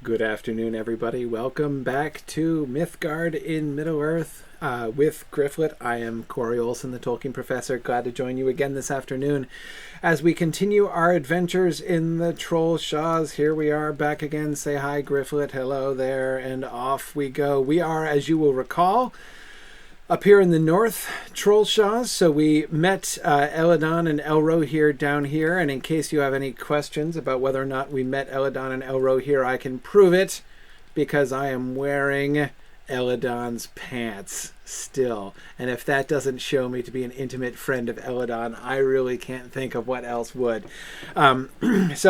Good afternoon, everybody. Welcome back to Mythgard in Middle-earth with Gryfflet. I am Corey Olsen, the Tolkien Professor. Glad to join you again this afternoon as we continue our adventures in the Trollshaws. Here we are back again. Say hi, Gryfflet. Hello there, and off we go. We are, as you will recall, up here in the north, Trollshaws. So we met Eladon and Elro here down here. And in case you have any questions about whether or not we met Eladon and Elro here, I can prove it because I am wearing Eladon's pants still. And if that doesn't show me to be an intimate friend of Eladon, I really can't think of what else would. So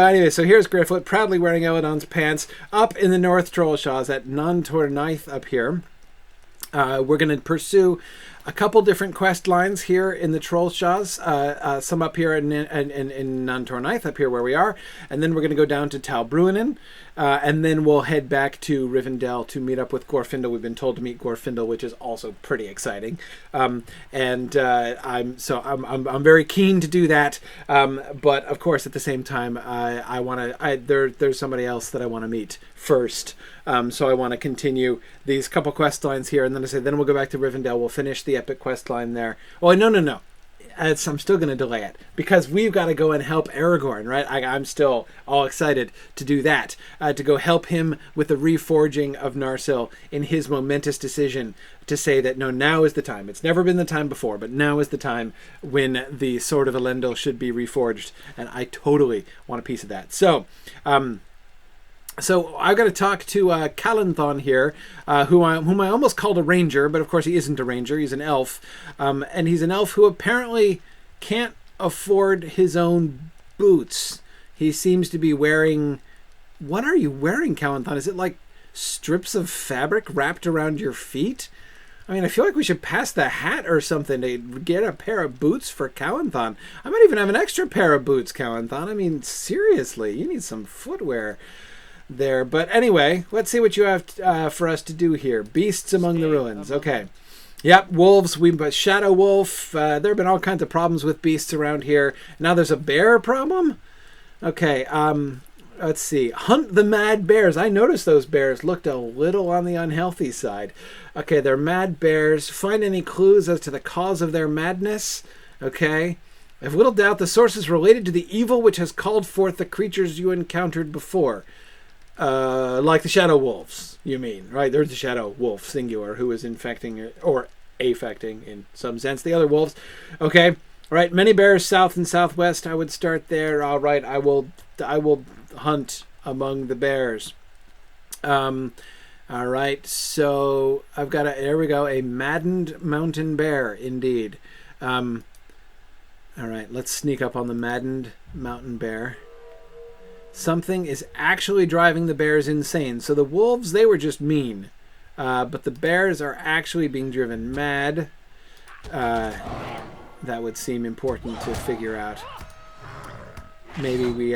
anyway, so here's Gryfflet proudly wearing Eladon's pants up in the north Trollshaws at Nantornaith up here. We're going to pursue a couple different quest lines here in the Trollshaws, some up here in Nantornaith, up here where we are, and then we're going to go down to Tal Bruinen, and then we'll head back to Rivendell to meet up with Glorfindel. We've been told to meet Glorfindel, which is also pretty exciting, I'm very keen to do that. But of course, at the same time, there's somebody else that I want to meet first. So I want to continue these couple quest lines here, and then we'll go back to Rivendell. We'll finish the epic quest line there. Well, no. I'm still going to delay it because we've got to go and help Aragorn, right? I'm still all excited to do that, to go help him with the reforging of Narsil in his momentous decision to say that, no, now is the time. It's never been the time before, but now is the time when the Sword of Elendil should be reforged, and I totally want a piece of that. So I've got to talk to Calenthon here, whom I almost called a ranger, but of course he isn't a ranger. He's an elf, and he's an elf who apparently can't afford his own boots. He seems to be wearing... What are you wearing, Calenthon? Is it like strips of fabric wrapped around your feet? I mean, I feel like we should pass the hat or something to get a pair of boots for Calenthon. I might even have an extra pair of boots, Calenthon. I mean, seriously, you need some footwear there. But anyway, let's see what you have for us to do here. Beasts among the ruins. Okay. Yep, wolves. Shadow wolf. There have been all kinds of problems with beasts around here. Now there's a bear problem? Okay, let's see. Hunt the mad bears. I noticed those bears looked a little on the unhealthy side. Okay, they're mad bears. Find any clues as to the cause of their madness. Okay. I have little doubt the source is related to the evil which has called forth the creatures you encountered before. Like the shadow wolves, you mean, right? There's the shadow wolf, singular, who is infecting or affecting in some sense the other wolves. Okay, all right. Many bears south and southwest. I would start there. All right, I will hunt among the bears. All right. So I've got there we go. A maddened mountain bear, indeed. All right. Let's sneak up on the maddened mountain bear. Something is actually driving the bears insane. So the wolves, they were just mean. But the bears are actually being driven mad. That would seem important to figure out. Maybe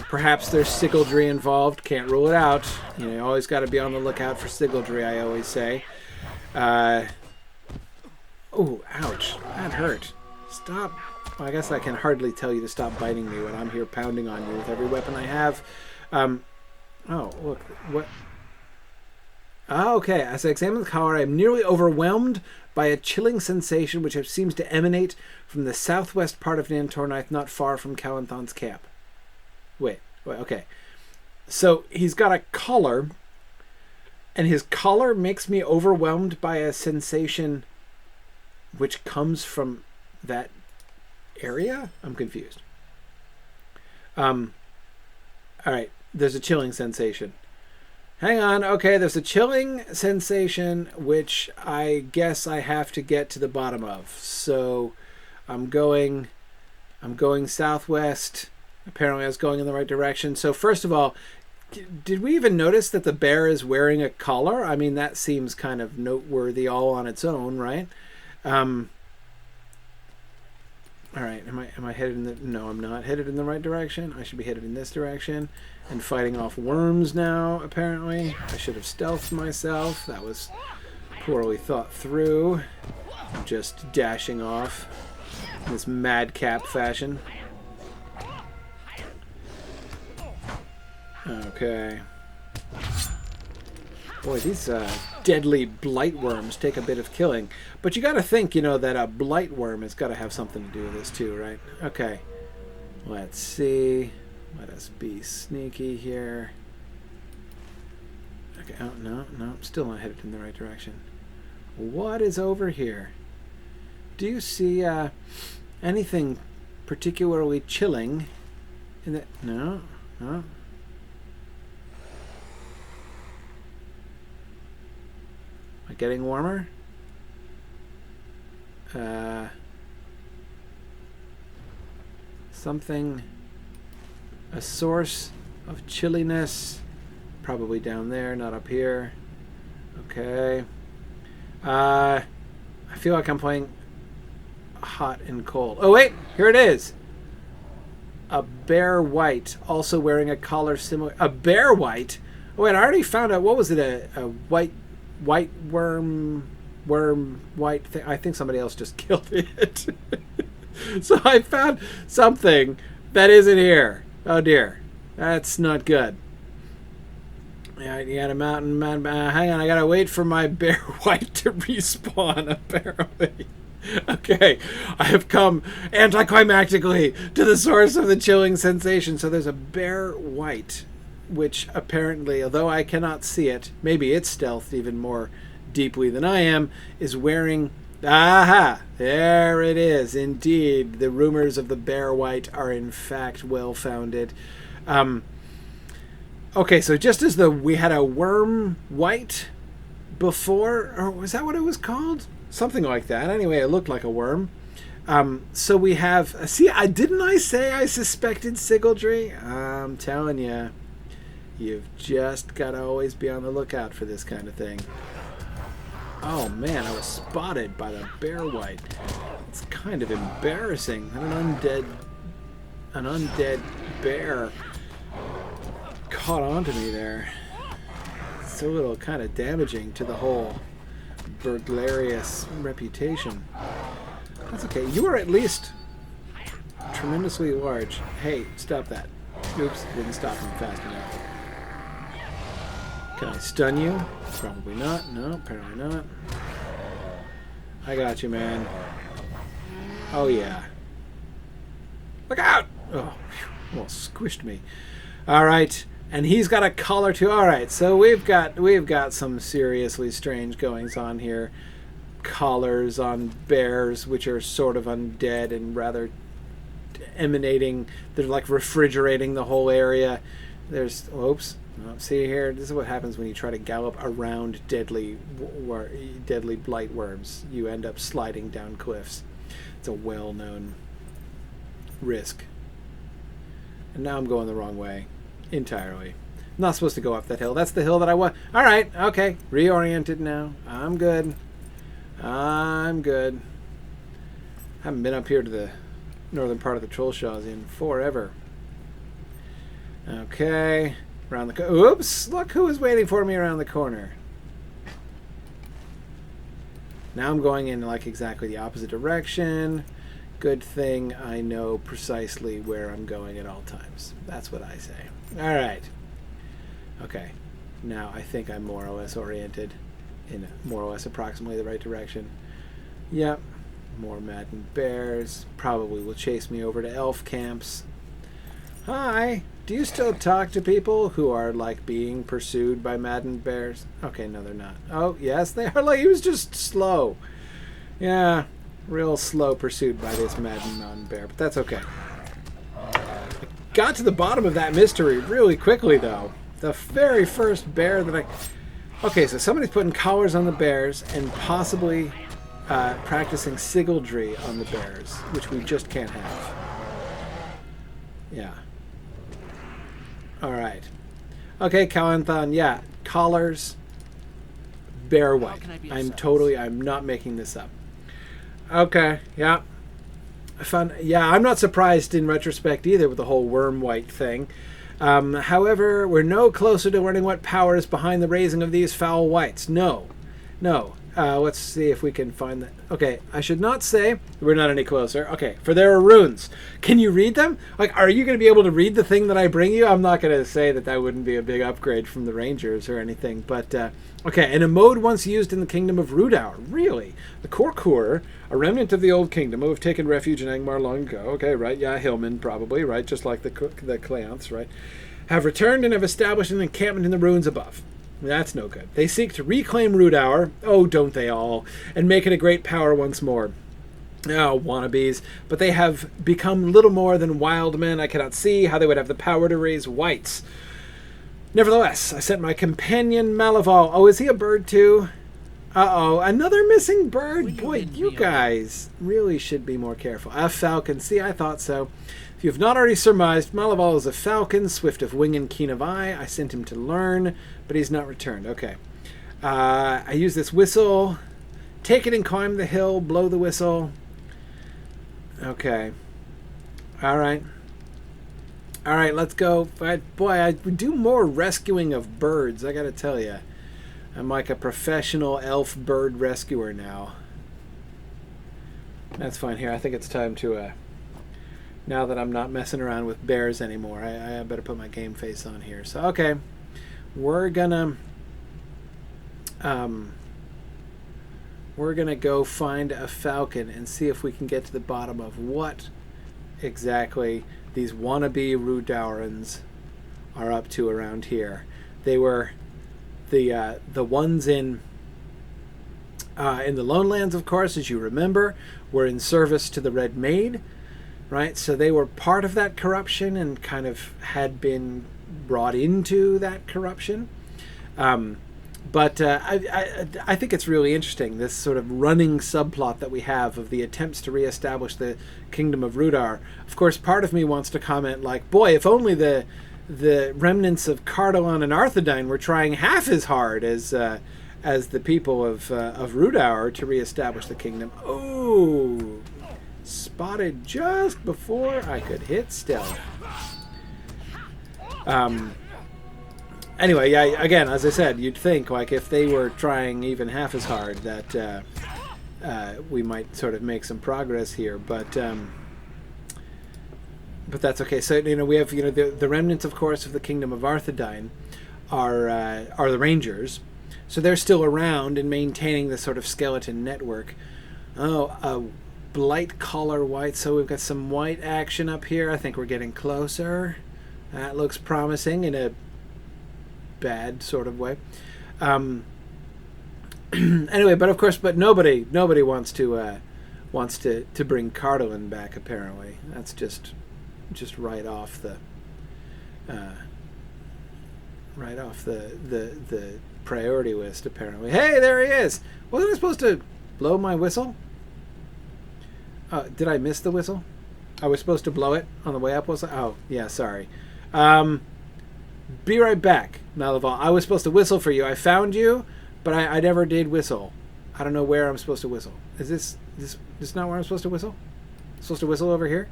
perhaps there's sigildry involved. Can't rule it out. You always got to be on the lookout for sigildry, I always say. Oh, ouch. That hurt. Stop. Well, I guess I can hardly tell you to stop biting me when I'm here pounding on you with every weapon I have. Oh, look. What? Ah, okay. As I examine the collar, I am nearly overwhelmed by a chilling sensation which seems to emanate from the southwest part of Nantornaith, not far from Calenthon's camp. Wait, okay. So he's got a collar, and his collar makes me overwhelmed by a sensation which comes from that area? I'm confused. All right. There's a chilling sensation. Hang on. Okay, there's a chilling sensation which I guess I have to get to the bottom of. So I'm going southwest. Apparently I was going in the right direction. So first of all, did we even notice that the bear is wearing a collar? I mean, that seems kind of noteworthy all on its own, right? All right, am I headed in the... No, I'm not headed in the right direction. I should be headed in this direction and fighting off worms now, apparently. I should have stealthed myself. That was poorly thought through. I'm just dashing off in this madcap fashion. Okay. Boy, these deadly blight worms take a bit of killing. But you got to think, you know, that a blight worm has got to have something to do with this too, right? Okay. Let's see. Let us be sneaky here. Okay. Oh, no, no. Still not headed in the right direction. What is over here? Do you see anything particularly chilling in the... No? No? Am I getting warmer? Something... A source of chilliness. Probably down there, not up here. Okay. I feel like I'm playing hot and cold. Oh, wait! Here it is! A bear white, also wearing a collar similar... A bear white? Oh, wait, I already found out... What was it? A white worm white thing? I think somebody else just killed it. So I found something that isn't here. Oh, dear. That's not good. Yeah, you got a mountain man. Hang on, I gotta wait for my bear white to respawn, apparently. Okay, I have come anticlimactically to the source of the chilling sensation. So there's a bear white, which apparently, although I cannot see it, maybe it's stealthed even more deeply than I am, is wearing... Aha! There it is. Indeed, the rumors of the bear white are in fact well-founded. Okay, so just as we had a worm white before, or was that what it was called? Something like that. Anyway, it looked like a worm. So we have... See, didn't I say I suspected Sigildry? I'm telling you, you've just got to always be on the lookout for this kind of thing. Oh man, I was spotted by the bear white. It's kind of embarrassing. An undead bear caught onto me there. It's a little kind of damaging to the whole burglarious reputation. That's okay. You are at least tremendously large. Hey, stop that. Oops, didn't stop him fast enough. Can I stun you? Probably not. No, apparently not. I got you, man. Oh, yeah. Look out! Oh, whew, almost squished me. All right, and he's got a collar too. All right, so we've got some seriously strange goings on here. Collars on bears, which are sort of undead and rather emanating. They're like refrigerating the whole area. There's... Oops. Oh, see here, this is what happens when you try to gallop around deadly blight worms. You end up sliding down cliffs. It's a well-known risk. And now I'm going the wrong way entirely. I'm not supposed to go up that hill. That's the hill that I want. All right, okay, reoriented now. I'm good. I'm good. Haven't been up here to the northern part of the Trollshaws in forever. Okay. Around the oops! Look who is waiting for me around the corner. Now I'm going in like exactly the opposite direction. Good thing I know precisely where I'm going at all times. That's what I say. All right. Okay. Now I think I'm more or less oriented in more or less approximately the right direction. Yep. More maddened bears. Probably will chase me over to elf camps. Hi. Do you still talk to people who are, like, being pursued by maddened bears? Okay, no, they're not. Oh, yes, they are. Like, he was just slow. Yeah, real slow pursuit by this maddened mountain bear, but that's okay. Got to the bottom of that mystery really quickly, though. The very first bear that I... Okay, so somebody's putting collars on the bears and possibly practicing Sigildry on the bears, which we just can't have. Yeah. All right. Okay, Calanthon, yeah. Collars, bear white. I'm not making this up. Okay, yeah. I'm not surprised in retrospect either with the whole worm white thing. However, we're no closer to learning what power is behind the raising of these foul whites. No. Let's see if we can find that. Okay, I should not say we're not any closer. Okay, for there are runes. Can you read them? Like, are you going to be able to read the thing that I bring you? I'm not going to say that that wouldn't be a big upgrade from the Rangers or anything, but okay. In a mode once used in the kingdom of Rudour, really, the Korkur, a remnant of the old kingdom, who have taken refuge in Angmar long ago. Okay, right? Yeah, Hillmen probably, right? Just like the Cleonths, right? Have returned and have established an encampment in the ruins above. That's no good. They seek to reclaim Rudour, oh, don't they all, and make it a great power once more. Oh, wannabes. But they have become little more than wild men. I cannot see how they would have the power to raise wights. Nevertheless, I sent my companion Malaval. Oh, is he a bird too? Uh-oh, another missing bird. Boy, you guys really should be more careful. A falcon. See, I thought so. If you have not already surmised, Malaval is a falcon, swift of wing and keen of eye. I sent him to learn, but he's not returned. Okay. I use this whistle. Take it and climb the hill. Blow the whistle. Okay. All right. All right, let's go. Boy, I do more rescuing of birds, I gotta tell you. I'm like a professional elf bird rescuer now. That's fine here. I think it's time to... now that I'm not messing around with bears anymore, I better put my game face on here. So, okay. We're gonna go find a falcon and see if we can get to the bottom of what exactly these wannabe Rudourans are up to around here. They were the ones in the Lone Lands, of course, as you remember, were in service to the Red Maid. Right, so they were part of that corruption and kind of had been brought into that corruption. But I think it's really interesting, this sort of running subplot that we have of the attempts to reestablish the Kingdom of Rudour. Of course, part of me wants to comment like, boy, if only the remnants of Cardolan and Arthedain were trying half as hard as the people of Rudour to reestablish the kingdom. Oh, spotted just before I could hit stealth. Anyway, yeah, again, as I said, you'd think, like, if they were trying even half as hard, that we might sort of make some progress here, but that's okay. So, we have, the remnants, of course, of the Kingdom of Arthedain are the Rangers, so they're still around and maintaining this sort of skeleton network. Oh, Blight collar white, so we've got some white action up here. I think we're getting closer. That looks promising in a bad sort of way. Anyway, but of course, nobody wants to bring Cardolan back. Apparently, that's just right off the priority list. Apparently, hey, there he is. Wasn't I supposed to blow my whistle? Did I miss the whistle? I was supposed to blow it on the way up, was I? Oh, yeah, sorry. Be right back, Malaval. I was supposed to whistle for you. I found you, but I never did whistle. I don't know where I'm supposed to whistle. Is this not where I'm supposed to whistle? I'm supposed to whistle over here?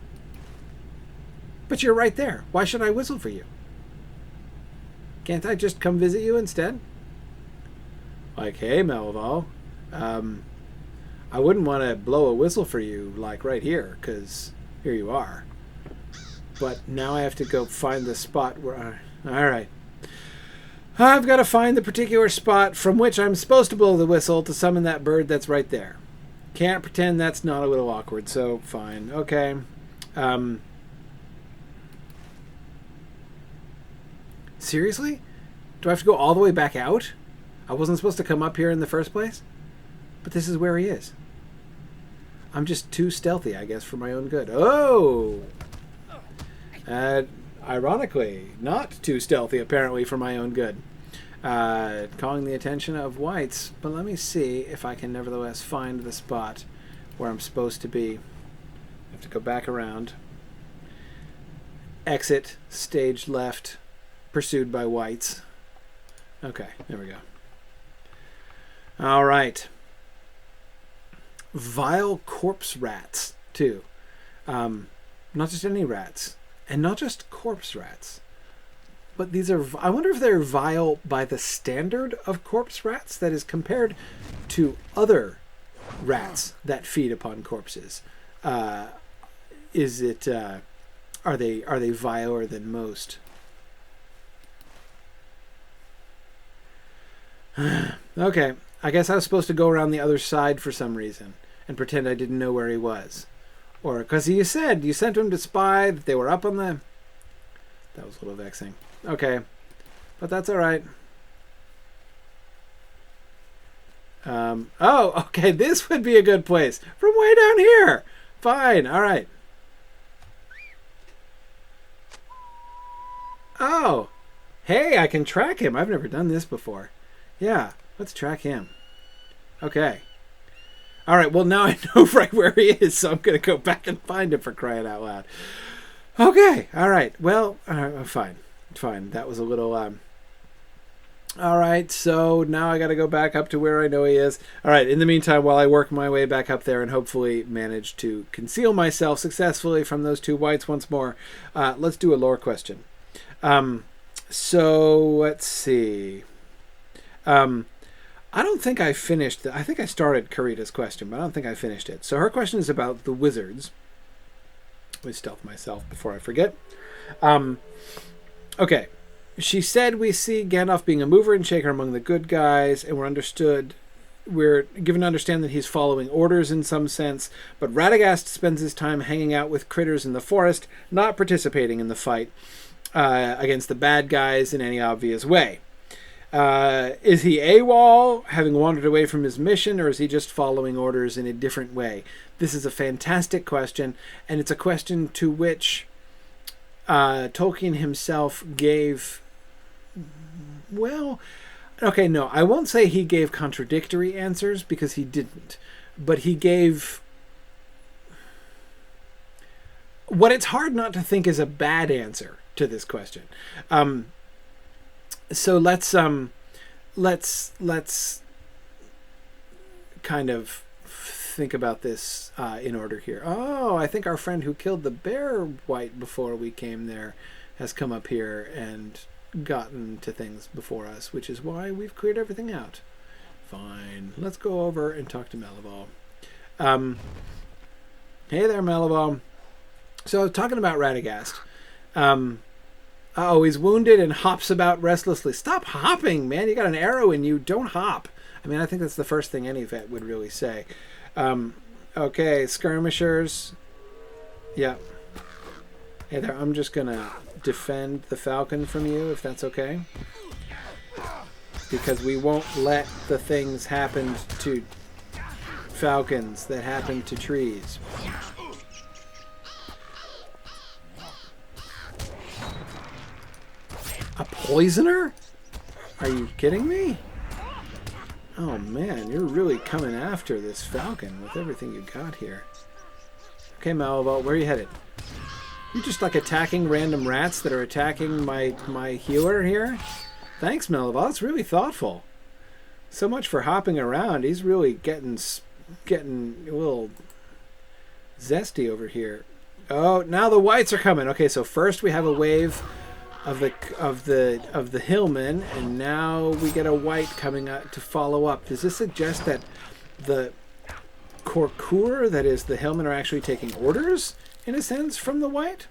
But you're right there. Why should I whistle for you? Can't I just come visit you instead? Like, hey, Malaval, I wouldn't want to blow a whistle for you, like, right here, because here you are. But now I have to go find the spot where... all right. I've got to find the particular spot from which I'm supposed to blow the whistle to summon that bird that's right there. Can't pretend that's not a little awkward, so fine. Okay. Seriously? Do I have to go all the way back out? I wasn't supposed to come up here in the first place? But this is where he is. I'm just too stealthy, I guess, for my own good. Oh! Ironically, not too stealthy, apparently, for my own good. Calling the attention of whites. But let me see if I can nevertheless find the spot where I'm supposed to be. I have to go back around. Exit, stage left, pursued by whites. Okay, there we go. All right. Vile corpse rats, too. Not just any rats. And not just corpse rats, but these are, I wonder if they're vile by the standard of corpse rats, that is compared to other rats that feed upon corpses. Is it, are they viler than most? Okay, I guess I was supposed to go around the other side for some reason and pretend I didn't know where he was. Or, because you sent him to spy that they were up on the... That was a little vexing. Okay, but that's all right. Oh, okay, this would be a good place. From way down here. Fine, all right. Oh, hey, I can track him. I've never done this before. Yeah, let's track him. Okay. All right, well, now I know right where he is, so I'm going to go back and find him, for crying out loud. Okay, all right. Well, fine. That was a little... All right, so now I got to go back up to where I know he is. All right, in the meantime, while I work my way back up there and hopefully manage to conceal myself successfully from those two wights once more, let's do a lore question. So, let's see. I don't think I finished... I think I started Karita's question, but I don't think I finished it. So her question is about the wizards. Let me stealth myself before I forget. Okay. She said we see Gandalf being a mover and shaker among the good guys, and we're given to understand that he's following orders in some sense, but Radagast spends his time hanging out with critters in the forest, not participating in the fight against the bad guys in any obvious way. Is he AWOL, having wandered away from his mission, or is he just following orders in a different way? This is a fantastic question, and it's a question to which Tolkien himself gave... Well, okay, no, I won't say he gave contradictory answers, because he didn't. But he gave... what it's hard not to think is a bad answer to this question. So let's kind of think about this in order here. Oh, I think our friend who killed the bear wight before we came there has come up here and gotten to things before us, which is why we've cleared everything out. Fine. Let's go over and talk to Melival. Hey there, Melival. So, talking about Radagast. Oh, he's wounded and hops about restlessly. Stop hopping, man. You got an arrow in you. Don't hop. I mean, I think that's the first thing any vet would really say. Okay, skirmishers. Yeah. Hey there, I'm just going to defend the falcon from you, if that's okay. Because we won't let the things happen to falcons that happen to trees. A poisoner? Are you kidding me? Oh man, you're really coming after this falcon with everything you got here. Okay, Malvolt, where are you headed? You just like attacking random rats that are attacking my healer here? Thanks, Malvolt. That's really thoughtful. So much for hopping around. He's really getting a little zesty over here. Oh, now the wights are coming. Okay, so first we have a wave of the hillmen, and now we get a wight coming up to follow up. Does this suggest that the Corcur, that is the hillmen, are actually taking orders in a sense from the wight?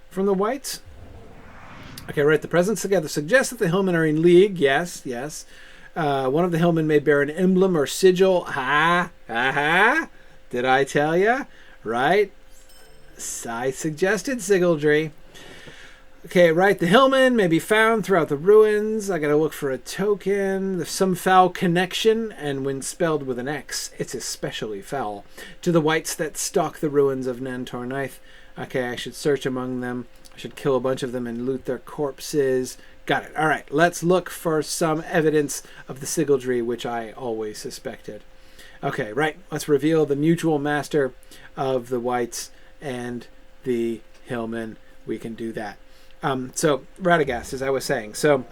From the wights? Okay, right. The presence together suggests that the hillmen are in league. Yes, yes. One of the hillmen may bear an emblem or sigil. Ha! Ha! Did I tell ya? Right? I suggested sigildry. Okay, right. The hillman may be found throughout the ruins. I gotta look for a token. There's some foul connection, and when spelled with an X, it's especially foul. To the wights that stalk the ruins of Nantornith. Okay, I should search among them. I should kill a bunch of them and loot their corpses. Got it. All right, let's look for some evidence of the sigildry, which I always suspected. Okay, right. Let's reveal the mutual master of the wights and the hillmen. We can do that. So, Radagast, as I was saying. So,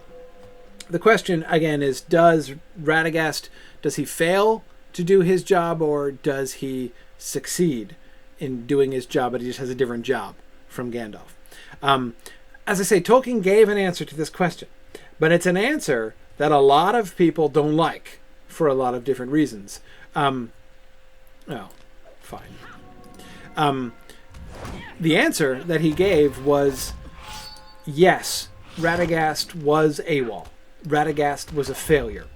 the question, again, is does he fail to do his job, or does he succeed in doing his job, but he just has a different job from Gandalf? as I say, Tolkien gave an answer to this question, but it's an answer that a lot of people don't like for a lot of different reasons. Oh, fine. The answer that he gave was, yes, Radagast was AWOL. Radagast was a failure.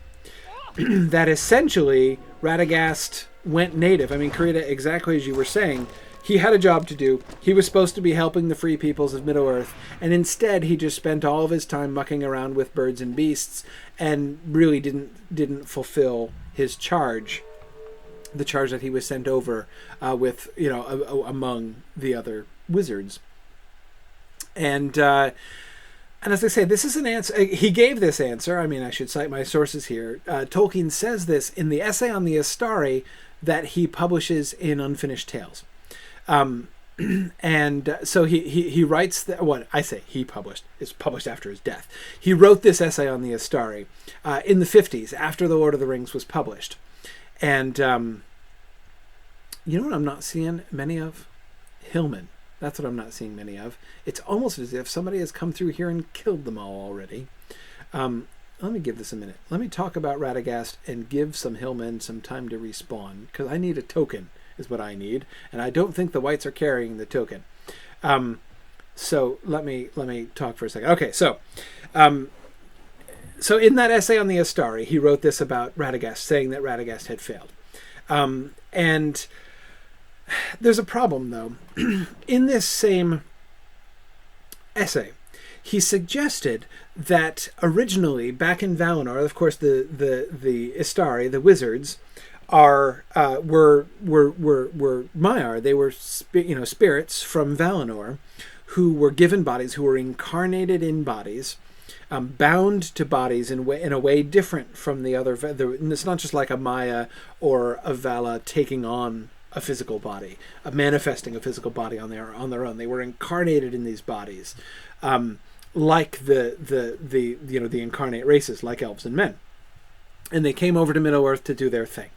That essentially, Radagast went native. I mean, Karita, exactly as you were saying, he had a job to do. He was supposed to be helping the free peoples of Middle-earth, and instead he just spent all of his time mucking around with birds and beasts and really didn't fulfill his charge, the charge that he was sent over with, among the other wizards. And as I say, this is an answer. He gave this answer. I mean, I should cite my sources here. Tolkien says this in the essay on the Astari that he publishes in Unfinished Tales. And so he writes that, what I say he published, it's published after his death. He wrote this essay on the Astari in the 50s, after The Lord of the Rings was published. And you know what I'm not seeing many of? Hillmen. That's what I'm not seeing many of. It's almost as if somebody has come through here and killed them all already. Let me give this a minute. Let me talk about Radagast and give some Hillmen some time to respawn, because I need a token, is what I need, and I don't think the whites are carrying the token. So let me talk for a second. Okay, so in that essay on the Astari, he wrote this about Radagast, saying that Radagast had failed. And there's a problem, though. In this same essay, he suggested that originally, back in Valinor, of course, the Istari, the wizards, were Maiar. They were spirits from Valinor who were given bodies, who were incarnated in bodies, bound to bodies in a way different from the other. It's not just like a Maya or a Vala taking on a physical body, manifesting a physical body on their own. They were incarnated in these bodies, like the incarnate races, like elves and men, and they came over to Middle Earth to do their thing.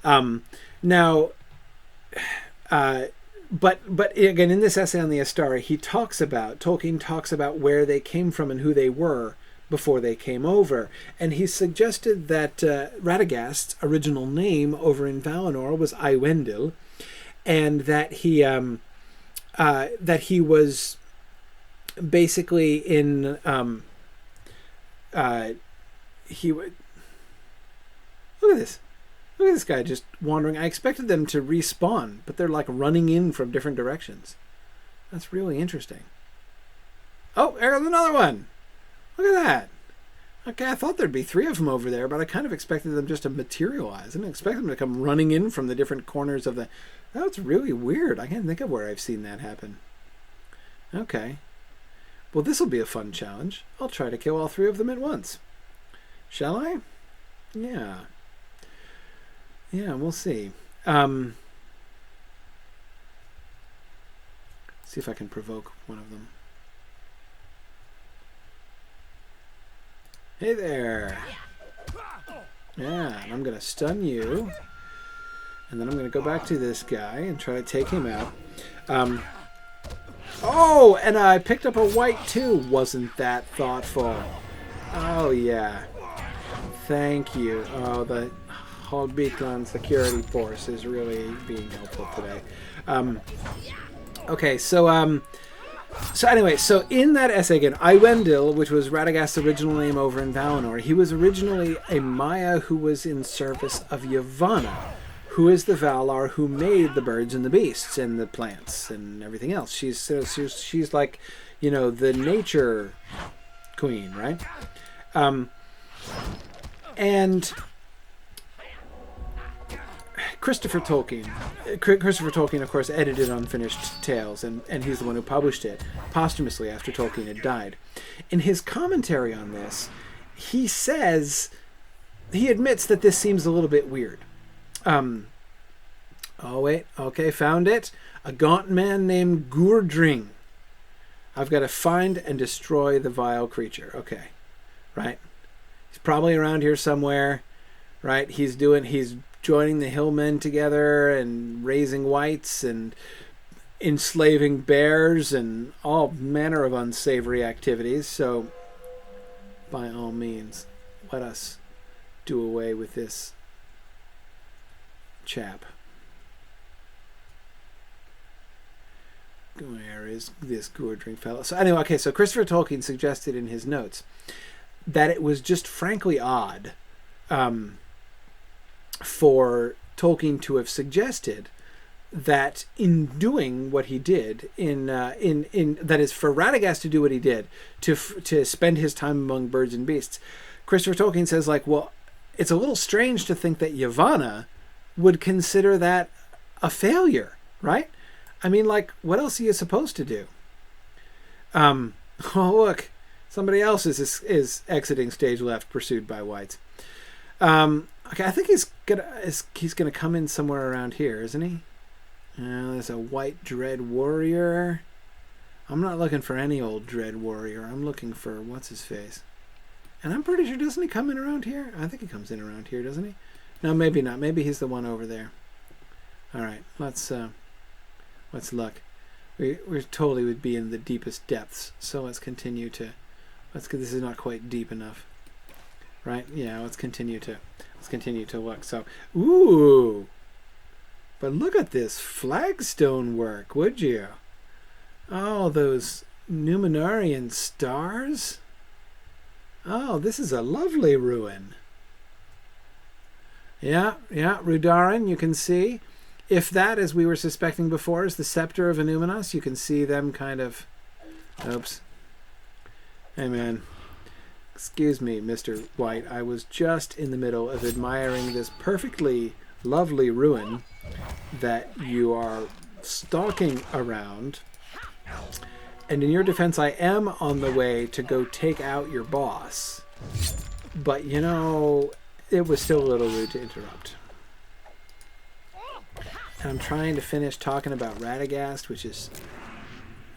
But again, in this essay on the Astari, Tolkien talks about where they came from and who they were before they came over, and he suggested that Radagast's original name over in Valinor was Iwendil, and that he was basically in he would look at this guy just wandering. I expected them to respawn, but they're like running in from different directions. That's really interesting. Oh, there's another one. Look at that. Okay, I thought there'd be 3 of them over there, but I kind of expected them just to materialize. I didn't expect them to come running in from the different corners of the... That's really weird. I can't think of where I've seen that happen. Okay. Well, this will be a fun challenge. I'll try to kill all 3 of them at once. Shall I? Yeah. Yeah, we'll see. See if I can provoke one of them. Hey there. Yeah, and I'm going to stun you. And then I'm going to go back to this guy and try to take him out. Oh, and I picked up a white too. Wasn't that thoughtful? Oh, yeah. Thank you. Oh, the Hobbit security force is really being helpful today. Okay, so anyway, so in that essay again, Iwendil, which was Radagast's original name over in Valinor, he was originally a Maya who was in service of Yavanna, who is the Valar who made the birds and the beasts and the plants and everything else. She's like, the nature queen, right? And Christopher Tolkien, of course, edited Unfinished Tales, and he's the one who published it posthumously after Tolkien had died. In his commentary on this, he admits that this seems a little bit weird. Oh, wait. Okay, found it. A gaunt man named Gurdring. I've got to find and destroy the vile creature. Okay, right. He's probably around here somewhere, right? He's joining the Hillmen together and raising whites, and enslaving bears and all manner of unsavory activities. So, by all means, let us do away with this chap. Where is this Gordring fellow? So anyway, okay, so Christopher Tolkien suggested in his notes that it was just frankly odd for Tolkien to have suggested that in doing what he did, that is, for Radagast to do what he did, to spend his time among birds and beasts, Christopher Tolkien says, like, well, it's a little strange to think that Yavanna would consider that a failure, right? I mean, like, what else are you supposed to do? Oh, look, somebody else is exiting stage left, pursued by whites. Okay, I think he's gonna come in somewhere around here, isn't he? There's a white dread warrior. I'm not looking for any old dread warrior. I'm looking for what's his face. And I'm pretty sure, doesn't he come in around here? I think he comes in around here, doesn't he? No, maybe not. Maybe he's the one over there. All right, let's look. We totally would be in the deepest depths. So let's continue to. This is not quite deep enough, right? Yeah. Let's continue to look. So, ooh. But look at this flagstone work, would you? Oh, those Numenorian stars. Oh, this is a lovely ruin. Yeah, Rudarin, you can see. If that, as we were suspecting before, is the scepter of Anúminas, you can see them kind of... Oops. Hey, man. Excuse me, Mr. White. I was just in the middle of admiring this perfectly lovely ruin that you are stalking around. And in your defense, I am on the way to go take out your boss. But, you know, it was still a little rude to interrupt. And I'm trying to finish talking about Radagast, which is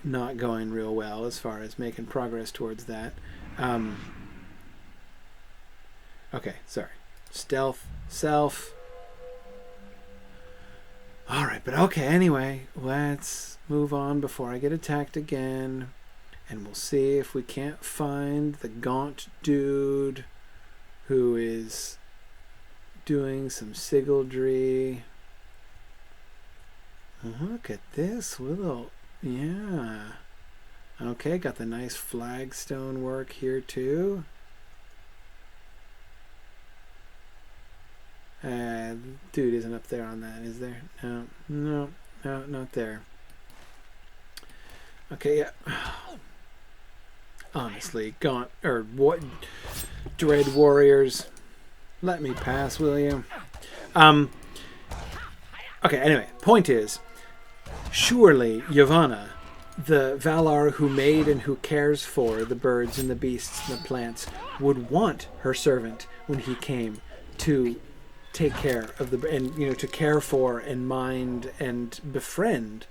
not going real well as far as making progress towards that. Okay, sorry. Stealth, self. Alright, but okay, anyway, let's move on before I get attacked again. And we'll see if we can't find the gaunt dude who is doing some sigildry. Look at this little... Yeah. Okay, got the nice flagstone work here too. Dude isn't up there on that, is there? No, not there. Okay, yeah. Honestly, gaunt, or what? Dread warriors. Let me pass, will you? Okay, anyway, point is, surely Yavanna, the Valar who made and who cares for the birds and the beasts and the plants, would want her servant when he came to take care of to care for and mind and befriend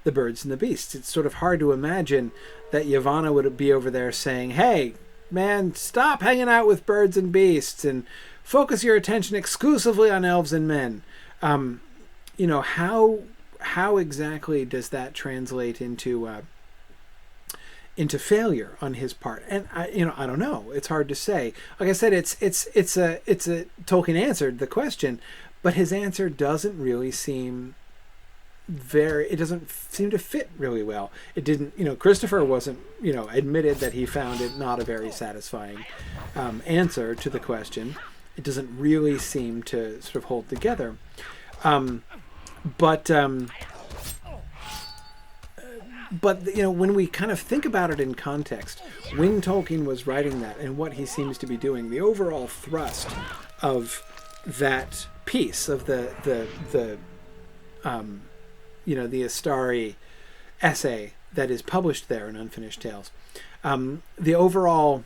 the birds and the beasts. It's sort of hard to imagine that Yavanna would be over there saying, hey, man, stop hanging out with birds and beasts and focus your attention exclusively on elves and men. How exactly does that translate into failure on his part? And I don't know. It's hard to say. Like I said, it's a Tolkien answered the question, but his answer doesn't really seem it doesn't seem to fit really well. It didn't, Christopher wasn't, admitted that he found it not a very satisfying answer to the question. It doesn't really seem to sort of hold together. But when we kind of think about it in context, when Tolkien was writing that and what he seems to be doing, the overall thrust of that piece of the Astari essay that is published there in Unfinished Tales, the overall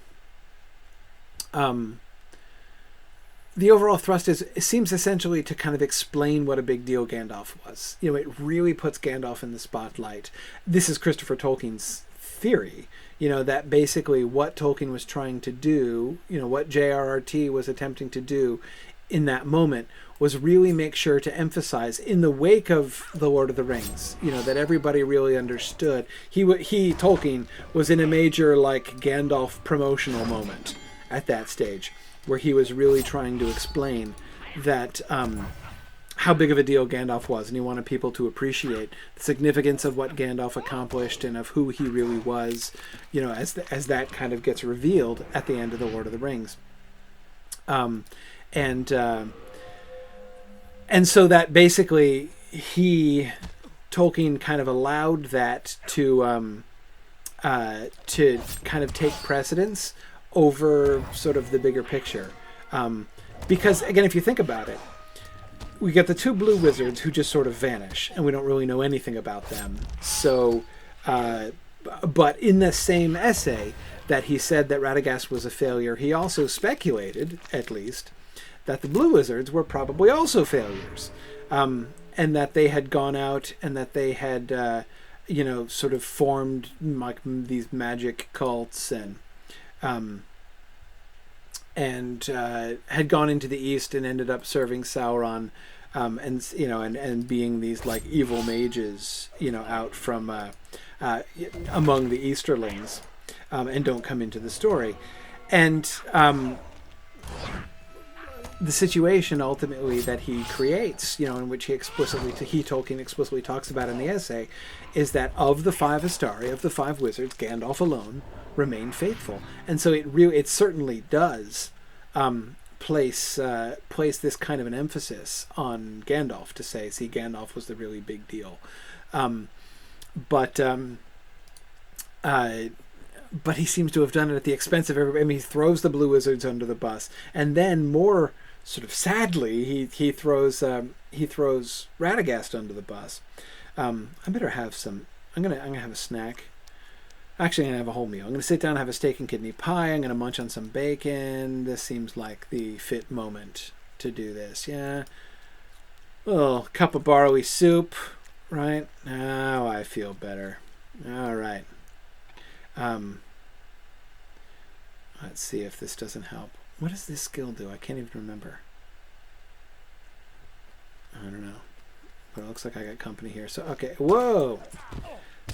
thrust seems essentially to kind of explain what a big deal Gandalf was. It really puts Gandalf in the spotlight. This is Christopher Tolkien's theory, that basically what Tolkien was trying to do, what JRRT was attempting to do in that moment was really make sure to emphasize, in the wake of The Lord of the Rings, that everybody really understood. Tolkien was in a major, like, Gandalf promotional moment at that stage, where he was really trying to explain that how big of a deal Gandalf was, and he wanted people to appreciate the significance of what Gandalf accomplished and of who he really was, as that kind of gets revealed at the end of The Lord of the Rings. And so that basically Tolkien kind of allowed that to kind of take precedence over sort of the bigger picture. Because, again, if you think about it, we get the two blue wizards who just sort of vanish, and we don't really know anything about them. So, but in the same essay that he said that Radagast was a failure, he also speculated, at least, that the blue wizards were probably also failures, and that they had gone out and that they had, sort of formed like these magic cults and had gone into the East and ended up serving Sauron, and being these like evil mages, out from among the Easterlings, and don't come into the story, and the situation ultimately that he creates, in which Tolkien explicitly talks about in the essay, is that of the five Astari, of the five wizards, Gandalf alone remained faithful. And so it certainly does place this kind of an emphasis on Gandalf, to say, see, Gandalf was the really big deal. But he seems to have done it at the expense of everybody. I mean, he throws the blue wizards under the bus, and then more sort of sadly, he throws Radagast under the bus. I better have some. I'm gonna have a snack. Actually, I'm gonna have a whole meal. I'm gonna sit down and have a steak and kidney pie. I'm gonna munch on some bacon. This seems like the fit moment to do this. Yeah. A little cup of barley soup, right? Now I feel better. All right. Let's see if this doesn't help. What does this skill do? I can't even remember. I don't know. But it looks like I got company here. So, okay. Whoa!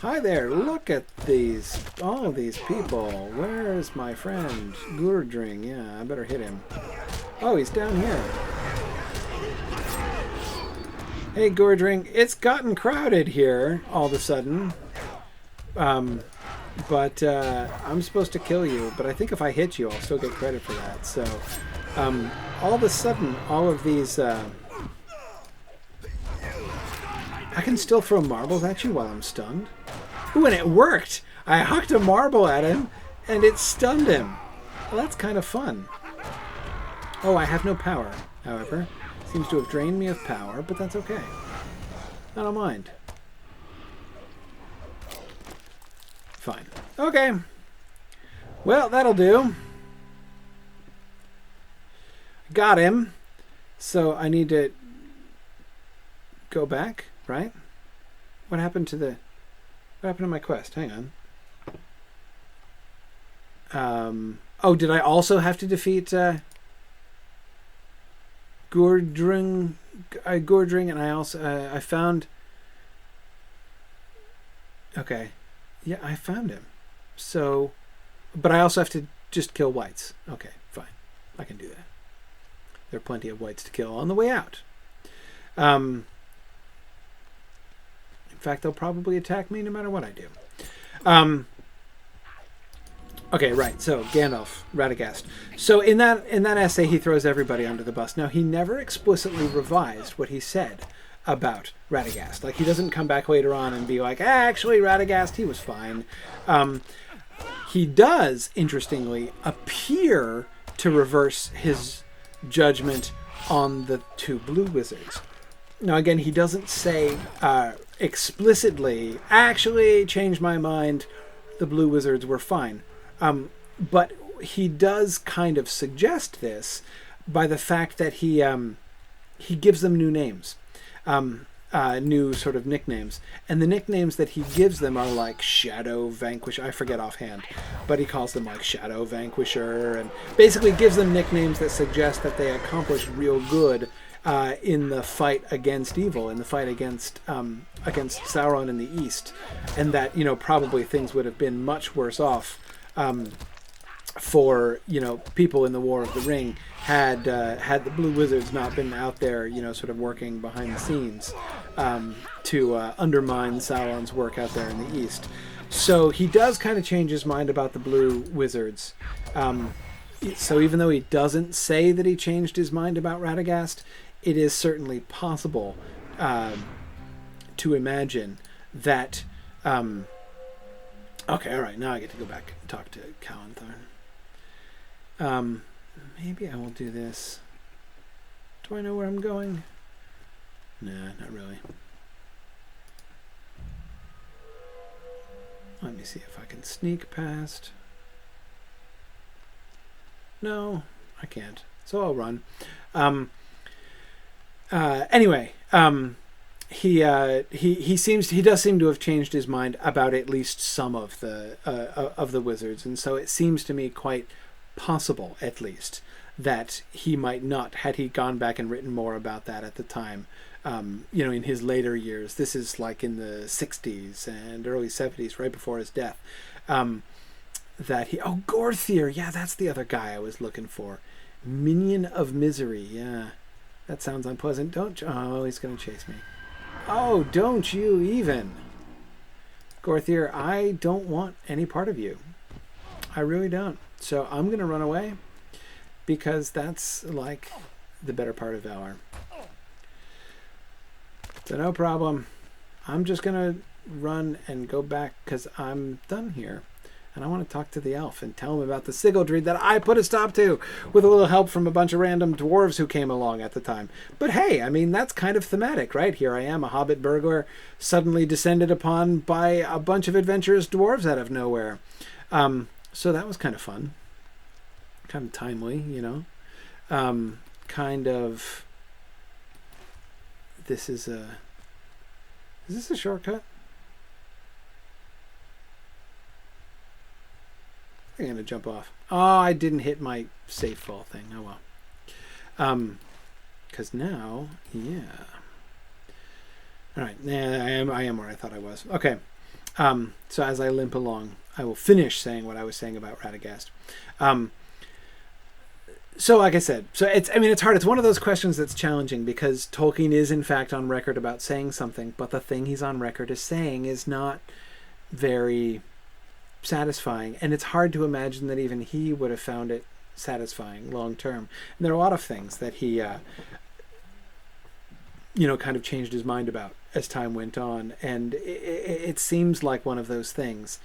Hi there. Look at all of these people. Where's my friend? Gurdring. Yeah, I better hit him. Oh, he's down here. Hey, Gurdring. It's gotten crowded here all of a sudden. But I'm supposed to kill you, but I think if I hit you, I'll still get credit for that. So, all of a sudden, all of these... I can still throw marbles at you while I'm stunned. Ooh, and it worked! I hucked a marble at him, and it stunned him. Well, that's kind of fun. Oh, I have no power, however. Seems to have drained me of power, but that's okay. I don't mind. Fine. Okay. Well, that'll do. Got him. So I need to go back, right? What happened to my quest? Hang on. Oh, did I also have to defeat Gurdring, and I also I found. Okay. Yeah, I found him. So, but I also have to just kill whites. Okay, fine. I can do that. There are plenty of whites to kill on the way out. In fact, they'll probably attack me no matter what I do. Okay, right. So, Gandalf, Radagast. So, in that essay, he throws everybody under the bus. Now, he never explicitly revised what he said about Radagast. Like, he doesn't come back later on and be like, actually, Radagast, he was fine. He does, interestingly, appear to reverse his judgment on the two blue wizards. Now, again, he doesn't say explicitly, actually, change my mind, the blue wizards were fine. But he does kind of suggest this by the fact that he gives them new names. new sort of nicknames. And the nicknames that he gives them are like Shadow Vanquisher. I forget offhand, but he calls them like Shadow Vanquisher, and basically gives them nicknames that suggest that they accomplished real good in the fight against evil, in the fight against Sauron in the East, and that, you know, probably things would have been much worse off for, you know, people in the War of the Ring had the Blue Wizards not been out there, you know, sort of working behind the scenes to undermine Sauron's work out there in the East. So he does kind of change his mind about the Blue Wizards. So even though he doesn't say that he changed his mind about Radagast, it is certainly possible to imagine that... okay, all right, now I get to go back and talk to Calenthorn. Maybe I will do this. Do I know where I'm going? Nah, not really. Let me see if I can sneak past. No, I can't. So I'll run. Anyway, he does seem to have changed his mind about at least some of the wizards, and so it seems to me quite possible, at least, that he might not, had he gone back and written more about that at the time, you know, in his later years. This is like in the 60s and early 70s, right before his death. That he... Oh, Gorthir! Yeah, that's the other guy I was looking for. Minion of Misery, yeah. That sounds unpleasant. Don't... Oh, he's going to chase me. Oh, don't you even. Gorthir, I don't want any part of you. I really don't. So I'm going to run away, because that's like the better part of Valor. So no problem. I'm just going to run and go back, because I'm done here. And I want to talk to the elf and tell him about the Sigildred that I put a stop to with a little help from a bunch of random dwarves who came along at the time. But hey, I mean, that's kind of thematic, right? Here I am, a hobbit burglar, suddenly descended upon by a bunch of adventurous dwarves out of nowhere. So that was kind of fun. Kind of timely, you know. Kind of... This is a... Is this a shortcut? I'm going to jump off. Oh, I didn't hit my safe fall thing. Oh, well. Because now, yeah. All right. Yeah, I am where I thought I was. Okay. So as I limp along, I will finish saying what I was saying about Radagast. So like I said, so it's hard. It's one of those questions that's challenging, because Tolkien is in fact on record about saying something, but the thing he's on record as saying is not very satisfying, and it's hard to imagine that even he would have found it satisfying long term. And there are a lot of things that he you know, kind of changed his mind about as time went on, and it seems like one of those things.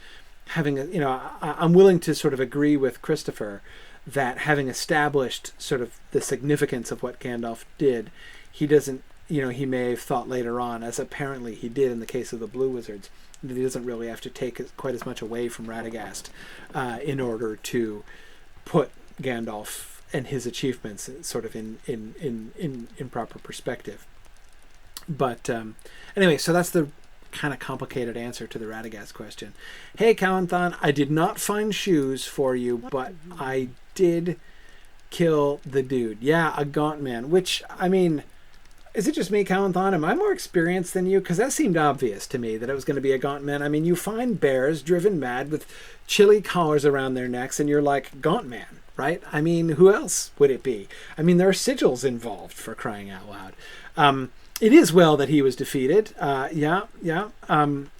Having a, you know, I'm willing to sort of agree with Christopher that having established sort of the significance of what Gandalf did, he doesn't, you know, he may have thought later on, as apparently he did in the case of the Blue Wizards, that he doesn't really have to take quite as much away from Radagast in order to put Gandalf and his achievements sort of in proper perspective. But anyway, so that's the kind of complicated answer to the Radagast question. Hey, Calenthon, I did not find shoes for you, but I did kill the dude. Yeah, a gaunt man, which, I mean... Is it just me, Calenthon? Am I more experienced than you? Because that seemed obvious to me that it was going to be a gaunt man. I mean, you find bears driven mad with chilly collars around their necks, and you're like, gaunt man, right? I mean, who else would it be? I mean, there are sigils involved, for crying out loud. It is well that he was defeated. Yeah.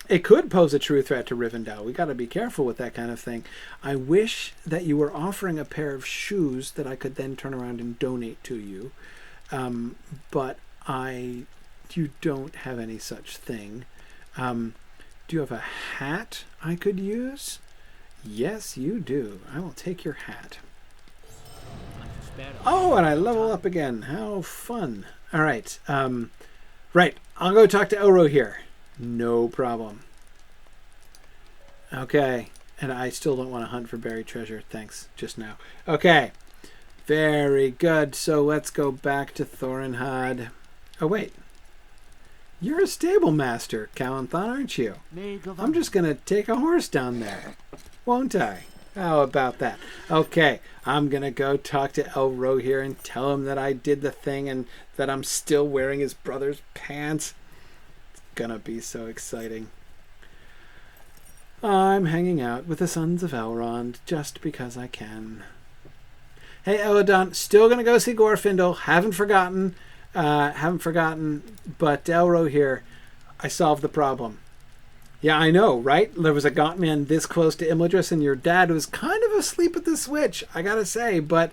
It could pose a true threat to Rivendell. We got to be careful with that kind of thing. I wish that you were offering a pair of shoes that I could then turn around and donate to you. But you don't have any such thing. Do you have a hat I could use? Yes, you do. I will take your hat. Oh, and I level up again. How fun. All right. Right. I'll go talk to Elro here. No problem. Okay. And I still don't want to hunt for buried treasure. Thanks. Just now. Okay. Very good. So let's go back to Thorinhad. Oh, wait. You're a stable master, Calanthon, aren't you? I'm just going to take a horse down there, won't I? How about that? Okay, I'm going to go talk to Elro here and tell him that I did the thing and that I'm still wearing his brother's pants. It's going to be so exciting. I'm hanging out with the sons of Elrond just because I can. Hey, Eladon, still going to go see Glorfindel. Haven't forgotten, but Elro here, I solved the problem. Yeah, I know, right? There was a gaunt man this close to Imladris, and your dad was kind of asleep at the switch, I gotta say. But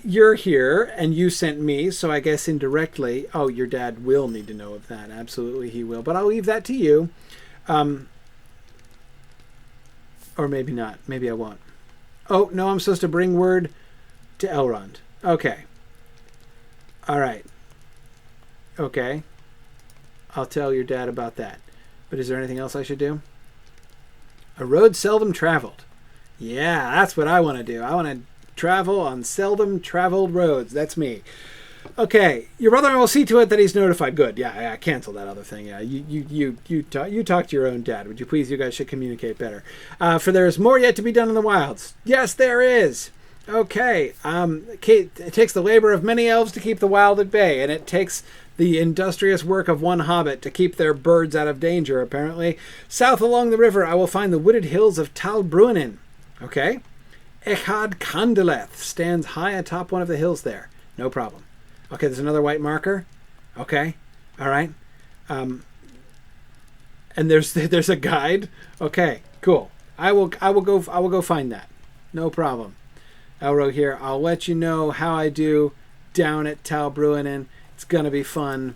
you're here, and you sent me, so I guess indirectly, oh, your dad will need to know of that. Absolutely, he will. But I'll leave that to you. Or maybe not. Maybe I won't. Oh, no, I'm supposed to bring word to Elrond. Okay. All right. Okay. I'll tell your dad about that. But is there anything else I should do? A road seldom traveled. Yeah, that's what I want to do. I want to travel on seldom traveled roads. That's me. Okay, your brother will see to it that he's notified. Good. Yeah, cancel that other thing. Yeah, you talk to your own dad. Would you please? You guys should communicate better. For there is more yet to be done in the wilds. Yes, there is. Okay. It takes the labor of many elves to keep the wild at bay, and it takes the industrious work of one hobbit to keep their birds out of danger, apparently. South along the river, I will find the wooded hills of Tal Bruinen. Okay. Echad Candelleth stands high atop one of the hills there. No problem. Okay, there's another white marker. Okay. All right. And there's a guide. Okay, cool. I will go find that. No problem. Elro here. I'll let you know how I do down at Tal Bruinen. It's going to be fun.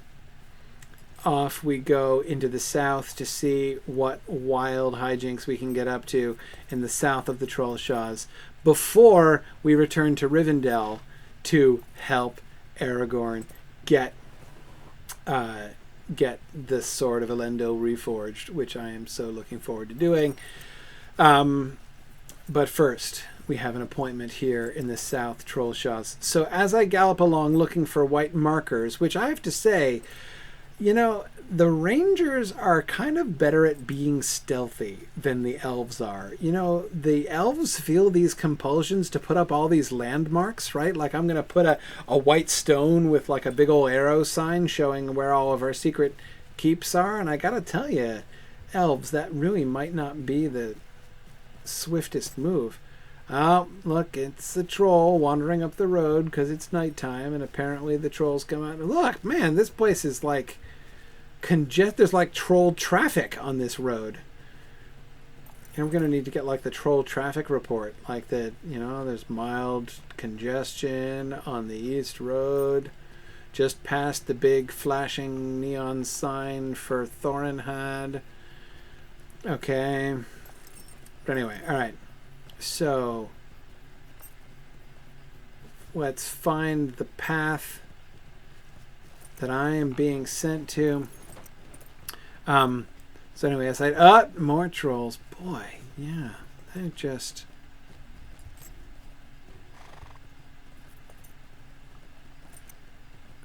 Off we go into the south to see what wild hijinks we can get up to in the south of the Trollshaws before we return to Rivendell to help Aragorn get the Sword of Elendil reforged, which I am so looking forward to doing. But first, we have an appointment here in the South Trollshaws. So as I gallop along looking for white markers, which I have to say, you know, the Rangers are kind of better at being stealthy than the elves are. You know, the elves feel these compulsions to put up all these landmarks, right? Like I'm going to put a white stone with like a big old arrow sign showing where all of our secret keeps are. And I got to tell you, elves, that really might not be the swiftest move. Oh, look, it's a troll wandering up the road because it's nighttime, and apparently the trolls come out. Look, man, this place is like there's like troll traffic on this road. And we're going to need to get like the troll traffic report. Like that, you know, there's mild congestion on the east road. Just past the big flashing neon sign for Thorinhad. Okay. But anyway, alright. So, let's find the path that I am being sent to. So anyway, more trolls. Boy, yeah, they're just...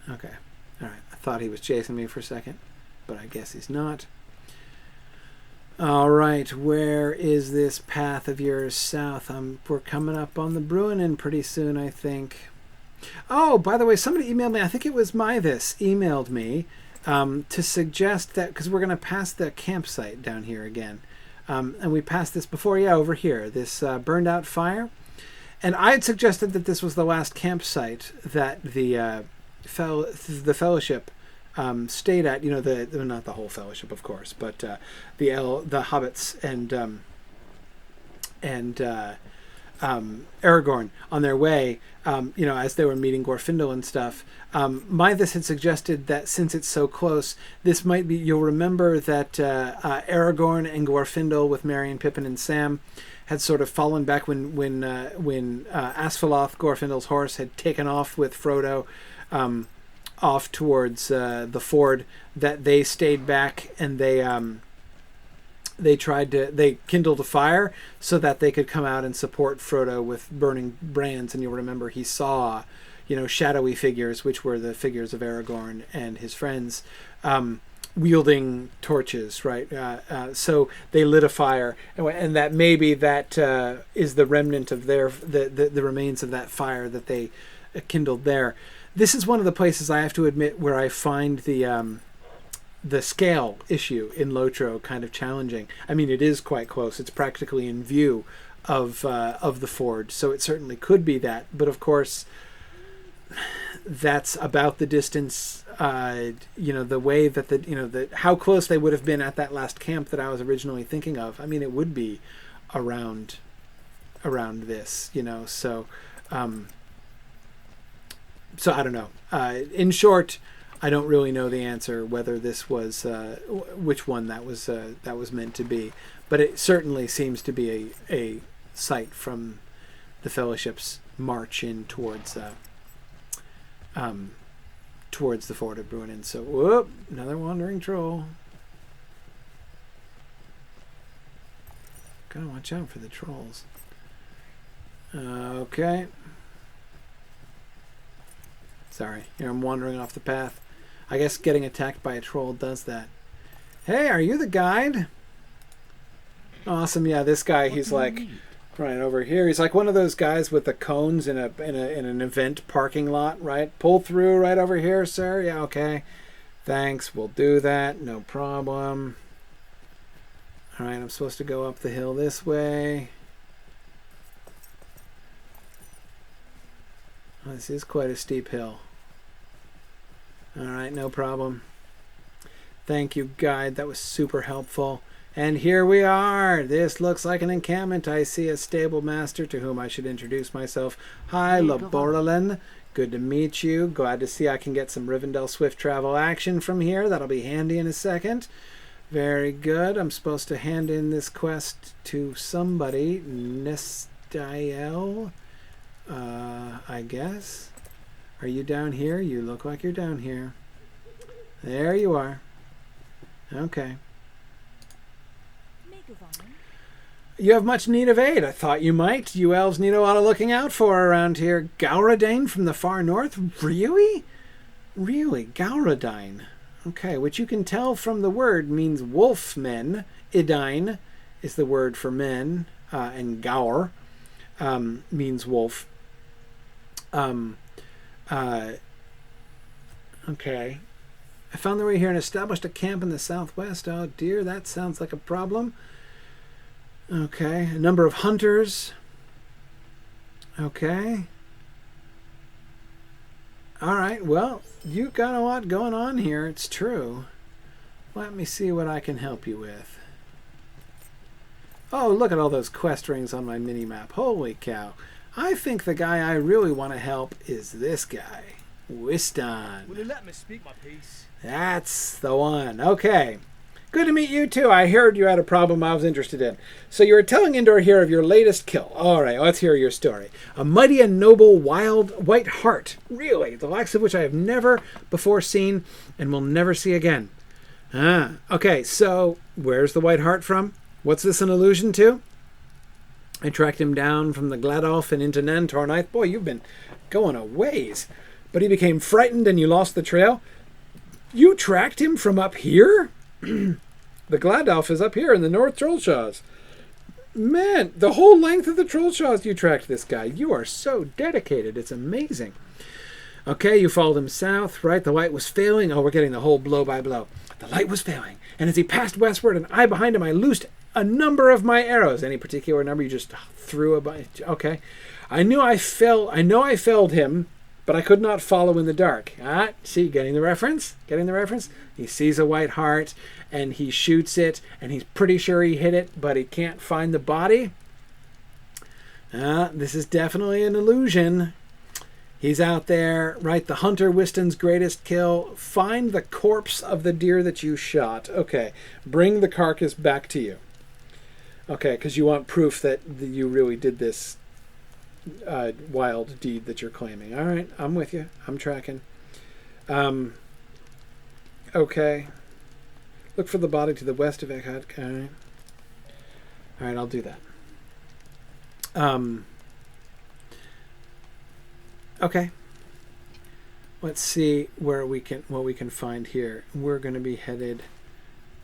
Okay, alright. I thought he was chasing me for a second, but I guess he's not. All right, where is this path of yours south? We're coming up on the Bruinen pretty soon, I think. Oh, by the way, somebody emailed me. I think it was Myvis emailed me to suggest that, because we're going to pass the campsite down here again. And we passed this before, yeah, over here, this burned out fire. And I had suggested that this was the last campsite that the Fellowship stayed at, you know, not the whole Fellowship, of course, but the hobbits and Aragorn on their way, you know, as they were meeting Glorfindel and stuff. Mythis had suggested that since it's so close, this might be, you'll remember that Aragorn and Glorfindel with Merry and Pippin and Sam had sort of fallen back when Asphaloth, Glorfindel's horse, had taken off with Frodo off towards the ford, that they stayed back and they kindled a fire so that they could come out and support Frodo with burning brands. And you'll remember he saw, shadowy figures, which were the figures of Aragorn and his friends, wielding torches, right? So they lit a fire, and that maybe that is the remnant of the remains of that fire that they kindled there. This is one of the places, I have to admit, where I find the scale issue in Lotro kind of challenging. I mean, it is quite close. It's practically in view of the ford, so it certainly could be that. But of course, that's about the distance. The way that how close they would have been at that last camp that I was originally thinking of. I mean, it would be around this. So I don't know. In short, I don't really know the answer whether this was which one that was meant to be, but it certainly seems to be a sight from the Fellowship's march in towards the fort of Bruinen. So, whoop, another wandering troll. Gotta watch out for the trolls. Okay. Sorry, I'm wandering off the path. I guess getting attacked by a troll does that. Hey, are you the guide? Awesome. Yeah, this guy, he's like right over here. He's like one of those guys with the cones in an event parking lot, right? Pull through right over here, sir. Yeah, okay. Thanks. We'll do that. No problem. All right, I'm supposed to go up the hill this way. Oh, this is quite a steep hill. All right, no problem. Thank you, guide. That was super helpful. And here we are. This looks like an encampment. I see a stable master to whom I should introduce myself. Hi, Laborelin. Good to meet you. Glad to see I can get some Rivendell swift travel action from here. That'll be handy in a second. Very good. I'm supposed to hand in this quest to somebody. Nestiel, I guess. Are you down here? You look like you're down here. There you are. Okay. You have much need of aid. I thought you might. You elves need a lot of looking out for around here. Gauradane from the far north? Really? Really? Gauradine. Okay, which you can tell from the word means wolf men. Idine is the word for men, and Gaur means wolf. Okay. I found their way here and established a camp in the southwest. Oh dear, that sounds like a problem. Okay, a number of hunters. Okay. All right, well, you got a lot going on here, it's true. Let me see what I can help you with. Oh, look at all those quest rings on my mini-map. Holy cow. I think the guy I really want to help is this guy, Wistan. Will you let me speak my piece? That's the one. Okay. Good to meet you, too. I heard you had a problem I was interested in. So you were telling Indor here of your latest kill. All right, let's hear your story. A mighty and noble wild white hart. Really, the likes of which I have never before seen and will never see again. Okay, so where's the white hart from? What's this an allusion to? I tracked him down from the Gladolf and into Nantornith. Boy, you've been going a ways. But he became frightened and you lost the trail? You tracked him from up here? The Gladolf is up here in the North Trollshaws. Man, the whole length of the Trollshaws you tracked this guy. You are so dedicated. It's amazing. Okay, you followed him south, right? The light was failing. Oh, we're getting the whole blow by blow. The light was failing. And as he passed westward and I behind him, I loosed a number of my arrows. Any particular number you just threw a bunch? Okay. I know I felled him, but I could not follow in the dark. See, getting the reference? Getting the reference? He sees a white hart, and he shoots it, and he's pretty sure he hit it, but he can't find the body. This is definitely an illusion. He's out there, right? The hunter, Wistan's greatest kill. Find the corpse of the deer that you shot. Okay, bring the carcass back to you. Okay, because you want proof that you really did this wild deed that you're claiming. All right, I'm with you. I'm tracking. Okay. Look for the body to the west of Echad. All right. All right, I'll do that. Okay. let's see what we can find here. We're going to be headed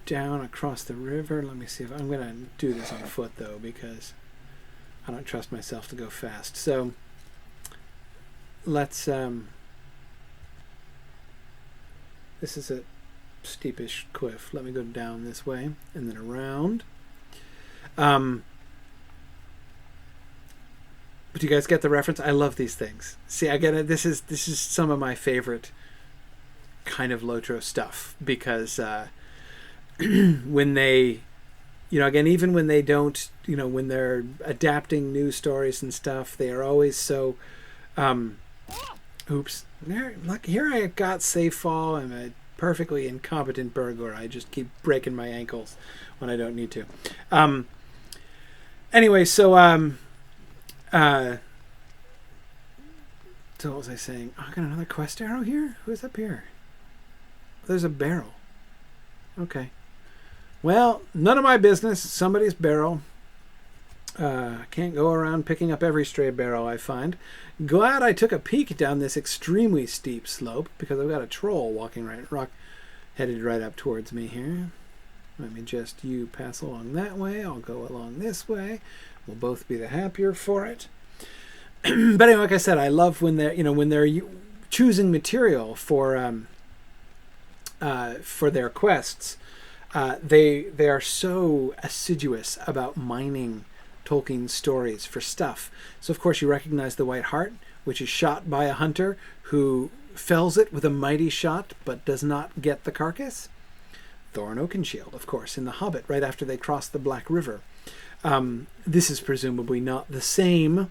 down across the river. Let me see if I'm going to do this on foot though, because I don't trust myself to go fast. So let's this is a steepish cliff. Let me go down this way and then around. But you guys get the reference? I love these things. See, I get it. This is some of my favorite kind of Lotro stuff, because when they, again, even when they don't, when they're adapting new stories and stuff, they are always so, oops, look, here I got safe fall. I'm a perfectly incompetent burglar. I just keep breaking my ankles when I don't need to. Anyway, so what was I saying? Oh, I got another quest arrow here? Who's up here? There's a barrel. Okay. Well, none of my business. Somebody's barrel. I can't go around picking up every stray barrel I find. Glad I took a peek down this extremely steep slope, because I've got a troll walking headed right up towards me here. Let me just, you pass along that way. I'll go along this way. We'll both be the happier for it. But anyway, like I said, I love when they're choosing material for their quests. They are so assiduous about mining Tolkien's stories for stuff. So of course you recognize the white hart, which is shot by a hunter who fells it with a mighty shot but does not get the carcass. Thorin Oakenshield, of course, in the Hobbit, right after they cross the Black River. This is presumably not the same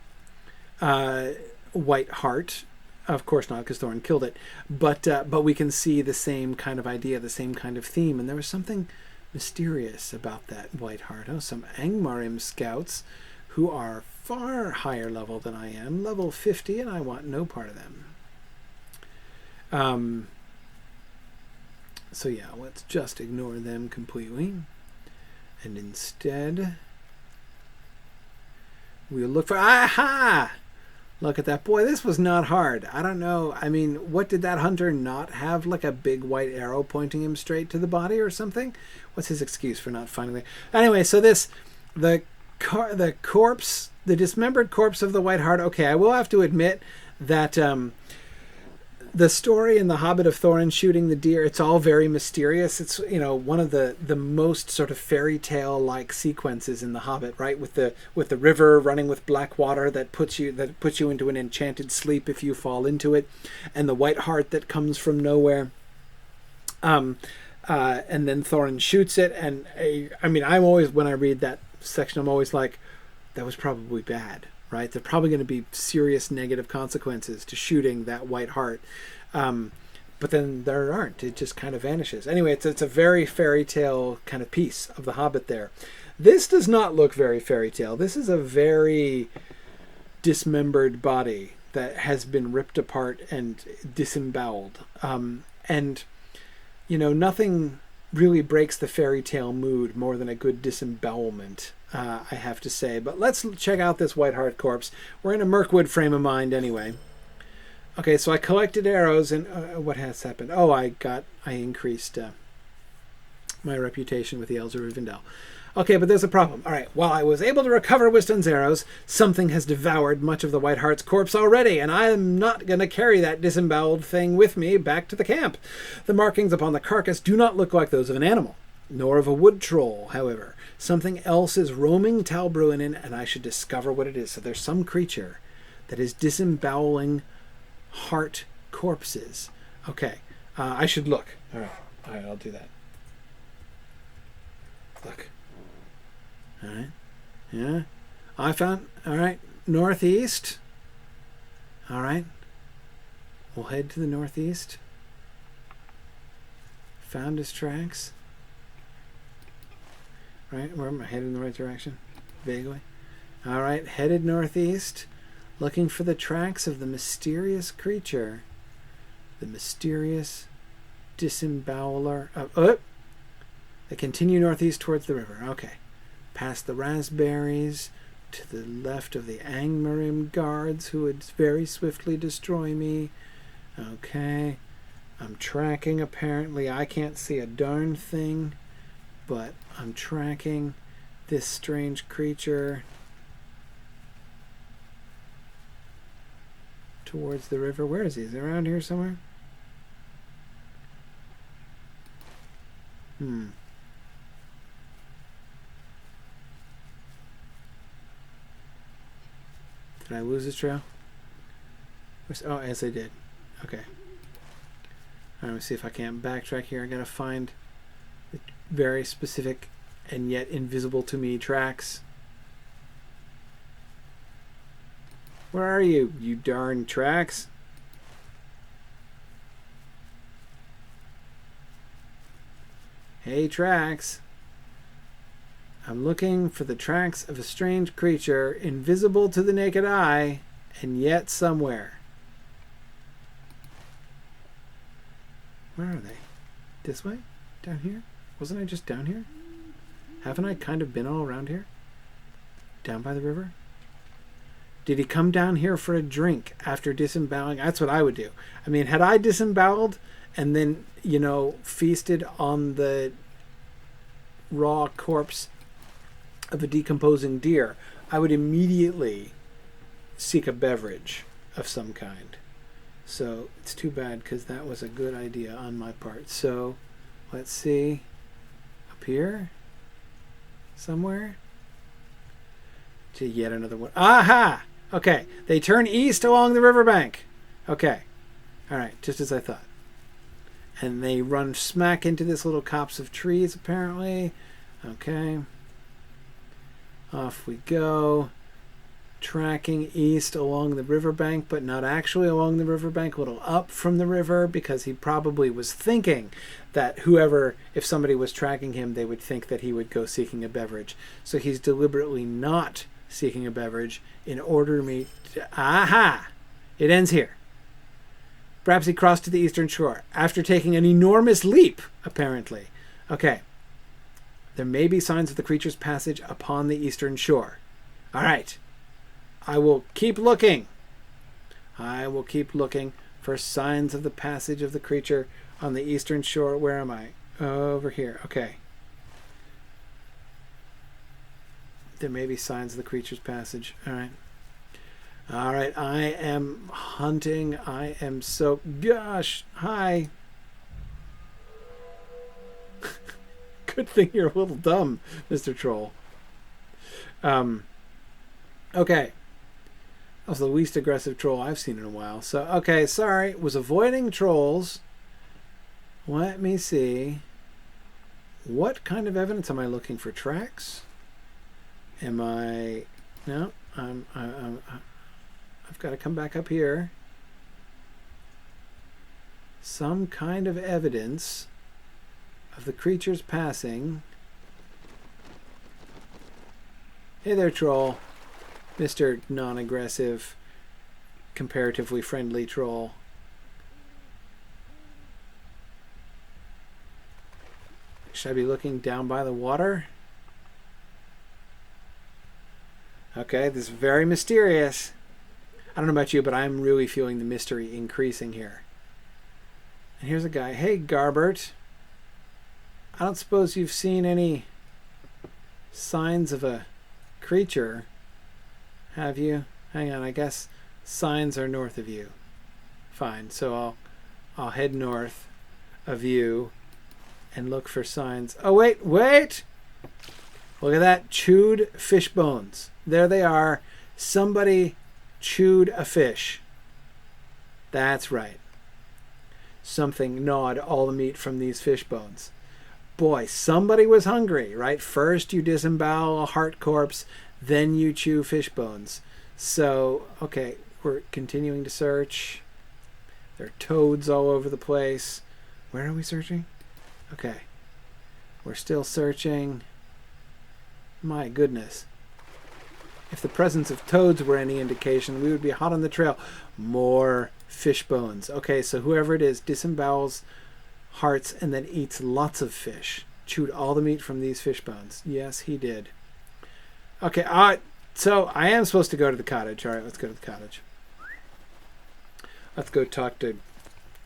white hart. Of course not, because Thorin killed it. But we can see the same kind of idea, the same kind of theme. And there was something mysterious about that white hart. Oh, some Angmarim scouts who are far higher level than I am, level 50, and I want no part of them. So yeah, let's just ignore them completely. And instead, we'll look for... Aha! Look at that. Boy, this was not hard. I don't know. I mean, what did that hunter not have? Like a big white arrow pointing him straight to the body or something? What's his excuse for not finding it? Anyway, so the corpse, the dismembered corpse of the white hart. Okay, I will have to admit that the story in The Hobbit of Thorin shooting the deer, it's all very mysterious. It's, one of the most sort of fairy tale like sequences in The Hobbit, right? With the river running with black water that puts you into an enchanted sleep if you fall into it, and the white hart that comes from nowhere. And then Thorin shoots it, and I'm always, when I read that section, I'm always like, that was probably bad. Right, there are probably going to be serious negative consequences to shooting that white hart, but then there aren't. It just kind of vanishes. Anyway, it's a very fairy tale kind of piece of The Hobbit there. This does not look very fairy tale. This is a very dismembered body that has been ripped apart and disemboweled. And nothing really breaks the fairy tale mood more than a good disembowelment. I have to say. But let's check out this white hart corpse. We're in a Mirkwood frame of mind anyway. Okay, so I collected arrows, and what has happened? Oh, I increased my reputation with the Elves of Rivendell. Okay, but there's a problem. All right, while I was able to recover Wistan's arrows, something has devoured much of the white hart's corpse already, and I'm not going to carry that disemboweled thing with me back to the camp. The markings upon the carcass do not look like those of an animal, nor of a wood troll, however. Something else is roaming Talbruinen, and I should discover what it is. So there's some creature that is disemboweling hart corpses. Okay, I should look. All right, I'll do that. Look. All right, yeah. I found, all right, northeast. All right, we'll head to the northeast. Found his tracks. Right, where am I headed in the right direction? Vaguely. All right, headed northeast, looking for the tracks of the mysterious creature. The mysterious disemboweler. They continue northeast towards the river. Okay. Past the raspberries, to the left of the Angmarim guards who would very swiftly destroy me. Okay. I'm tracking, apparently. I can't see a darn thing, but I'm tracking this strange creature towards the river. Where is he? Is he around here somewhere? Did I lose his trail? Oh, yes, I did. Okay. Let me see if I can't backtrack here. I gotta find the very specific and yet invisible to me tracks. Where are you, you darn tracks? Hey, tracks. I'm looking for the tracks of a strange creature, invisible to the naked eye, and yet somewhere. Where are they? This way? Down here? Wasn't I just down here? Haven't I kind of been all around here? Down by the river? Did he come down here for a drink after disemboweling? That's what I would do. I mean, had I disemboweled and then, you know, feasted on the raw corpse of a decomposing deer, I would immediately seek a beverage of some kind. So it's too bad, because that was a good idea on my part. So let's see. Up here? Somewhere? To yet another one. Aha! Okay. They turn east along the riverbank. Okay. Alright, just as I thought. And they run smack into this little copse of trees, apparently. Okay. Off we go. Tracking east along the riverbank, but not actually along the riverbank, a little up from the river, because he probably was thinking that whoever, if somebody was tracking him, they would think that he would go seeking a beverage. So he's deliberately not seeking a beverage in order me to... Aha! It ends here. Perhaps he crossed to the eastern shore after taking an enormous leap, apparently. Okay. There may be signs of the creature's passage upon the eastern shore. All right. I will keep looking. I will keep looking for signs of the passage of the creature on the eastern shore. Where am I? Over here. Okay. There may be signs of the creature's passage. All right. All right. I am hunting. I am so... Gosh. Hi. Good thing you're a little dumb, Mr. Troll. Okay. That was the least aggressive troll I've seen in a while. So, okay, sorry. Was avoiding trolls. Let me see. What kind of evidence am I looking for? Tracks? Am I... No. I've got to come back up here. Some kind of evidence of the creature's passing. Hey there, troll. Mr. Non-aggressive, comparatively friendly troll. Should I be looking down by the water? Okay, this is very mysterious. I don't know about you, but I'm really feeling the mystery increasing here. And here's a guy. Hey, Garbert. I don't suppose you've seen any signs of a creature, have you? Hang on, I guess signs are north of you. Fine, so I'll head north of you and look for signs. Oh, wait! Look at that. Chewed fish bones. There they are. Somebody chewed a fish. That's right. Something gnawed all the meat from these fish bones. Boy, somebody was hungry, right? First you disembowel a heart corpse, then you chew fish bones. So, okay, we're continuing to search. There are toads all over the place. Where are we searching? Okay. We're still searching. My goodness. If the presence of toads were any indication, we would be hot on the trail. More fish bones. Okay, so whoever it is disembowels hearts and then eats lots of fish. Chewed all the meat from these fish bones. Yes, he did. Okay, so I am supposed to go to the cottage. All right, let's go to the cottage. Let's go talk to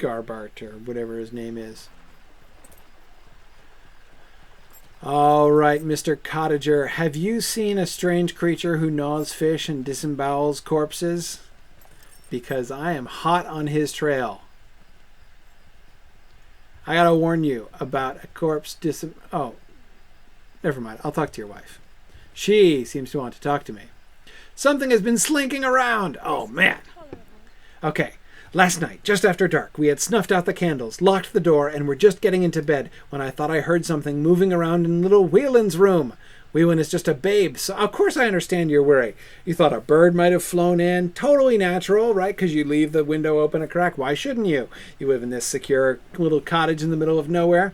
Garbart, or whatever his name is. All right, Mr. Cottager, have you seen a strange creature who gnaws fish and disembowels corpses? Because I am hot on his trail. I gotta warn you about a corpse Oh, never mind. I'll talk to your wife. She seems to want to talk to me. Something has been slinking around. Oh, man. Okay. Last night, just after dark, we had snuffed out the candles, locked the door, and were just getting into bed when I thought I heard something moving around in little Whelan's room. Whelan is just a babe, so of course I understand your worry. You thought a bird might have flown in. Totally natural, right? Because you leave the window open a crack. Why shouldn't you? You live in this secure little cottage in the middle of nowhere.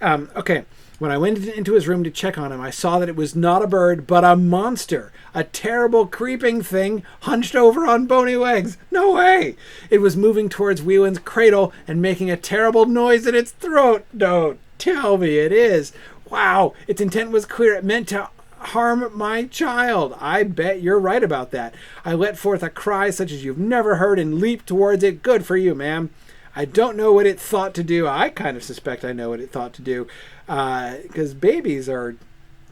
Okay. When I went into his room to check on him, I saw that it was not a bird, but a monster. A terrible creeping thing hunched over on bony legs. No way! It was moving towards Whelan's cradle and making a terrible noise in its throat. Don't tell me it is. Wow, its intent was clear. It meant to harm my child. I bet you're right about that. I let forth a cry such as you've never heard and leaped towards it. Good for you, ma'am. I don't know what it thought to do. I kind of suspect I know what it thought to do. Because babies are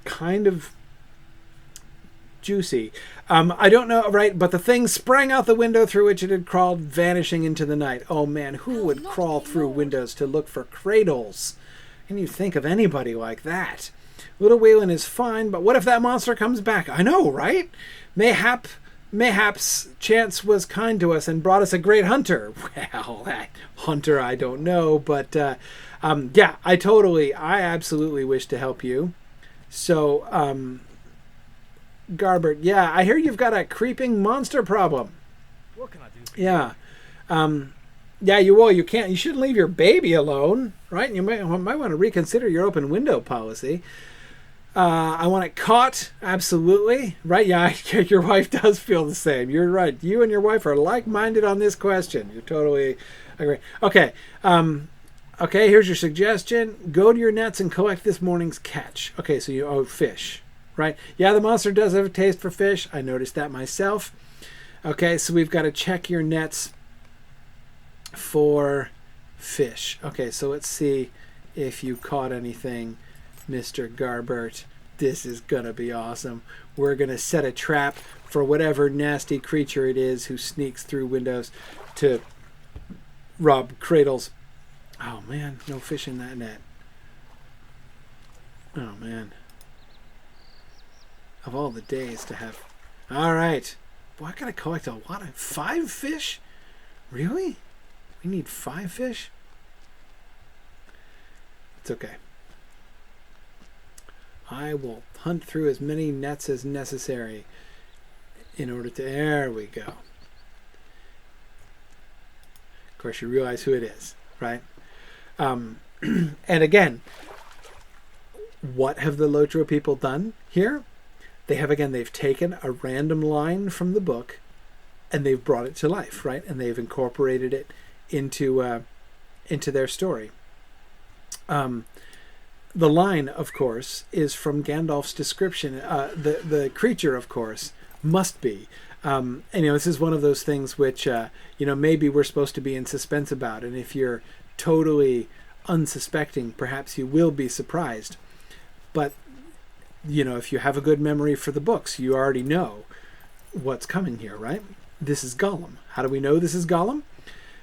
kind of juicy. I don't know, right? But the thing sprang out the window through which it had crawled, vanishing into the night. Oh, man, who would crawl through windows to look for cradles? Can you think of anybody like that? Little Whelan is fine, but what if that monster comes back? I know, right? Mayhaps chance was kind to us and brought us a great hunter. Well, that hunter, I don't know, but yeah, I absolutely wish to help you. So, Garbert, yeah, I hear you've got a creeping monster problem. What can I do for you? Yeah, you can't. You shouldn't leave your baby alone, right? You might want to reconsider your open window policy. I want it caught, absolutely, right? Yeah, your wife does feel the same. You're right. You and your wife are like-minded on this question. You're totally agree. Okay, okay. Here's your suggestion: go to your nets and collect this morning's catch. Okay, so fish, right? Yeah, the monster does have a taste for fish. I noticed that myself. Okay, so we've got to check your nets for fish. Okay, so let's see if you caught anything, Mr. Garbert. This is gonna be awesome. We're gonna set a trap for whatever nasty creature it is who sneaks through windows to rob cradles. Oh man, no fish in that net. Oh man. Of all the days to have. Alright. Boy, I gotta collect a lot of 5 fish? Really? We need 5 fish? It's okay. I will hunt through as many nets as necessary in order to... There we go. Of course, you realize who it is, right? And again, what have the Lotro people done here? They've taken a random line from the book and they've brought it to life, right? And they've incorporated it into their story. The line, of course, is from Gandalf's description. The creature, of course, must be. And, this is one of those things which, maybe we're supposed to be in suspense about. And if you're totally unsuspecting, perhaps you will be surprised. But, if you have a good memory for the books, you already know what's coming here, right? This is Gollum. How do we know this is Gollum?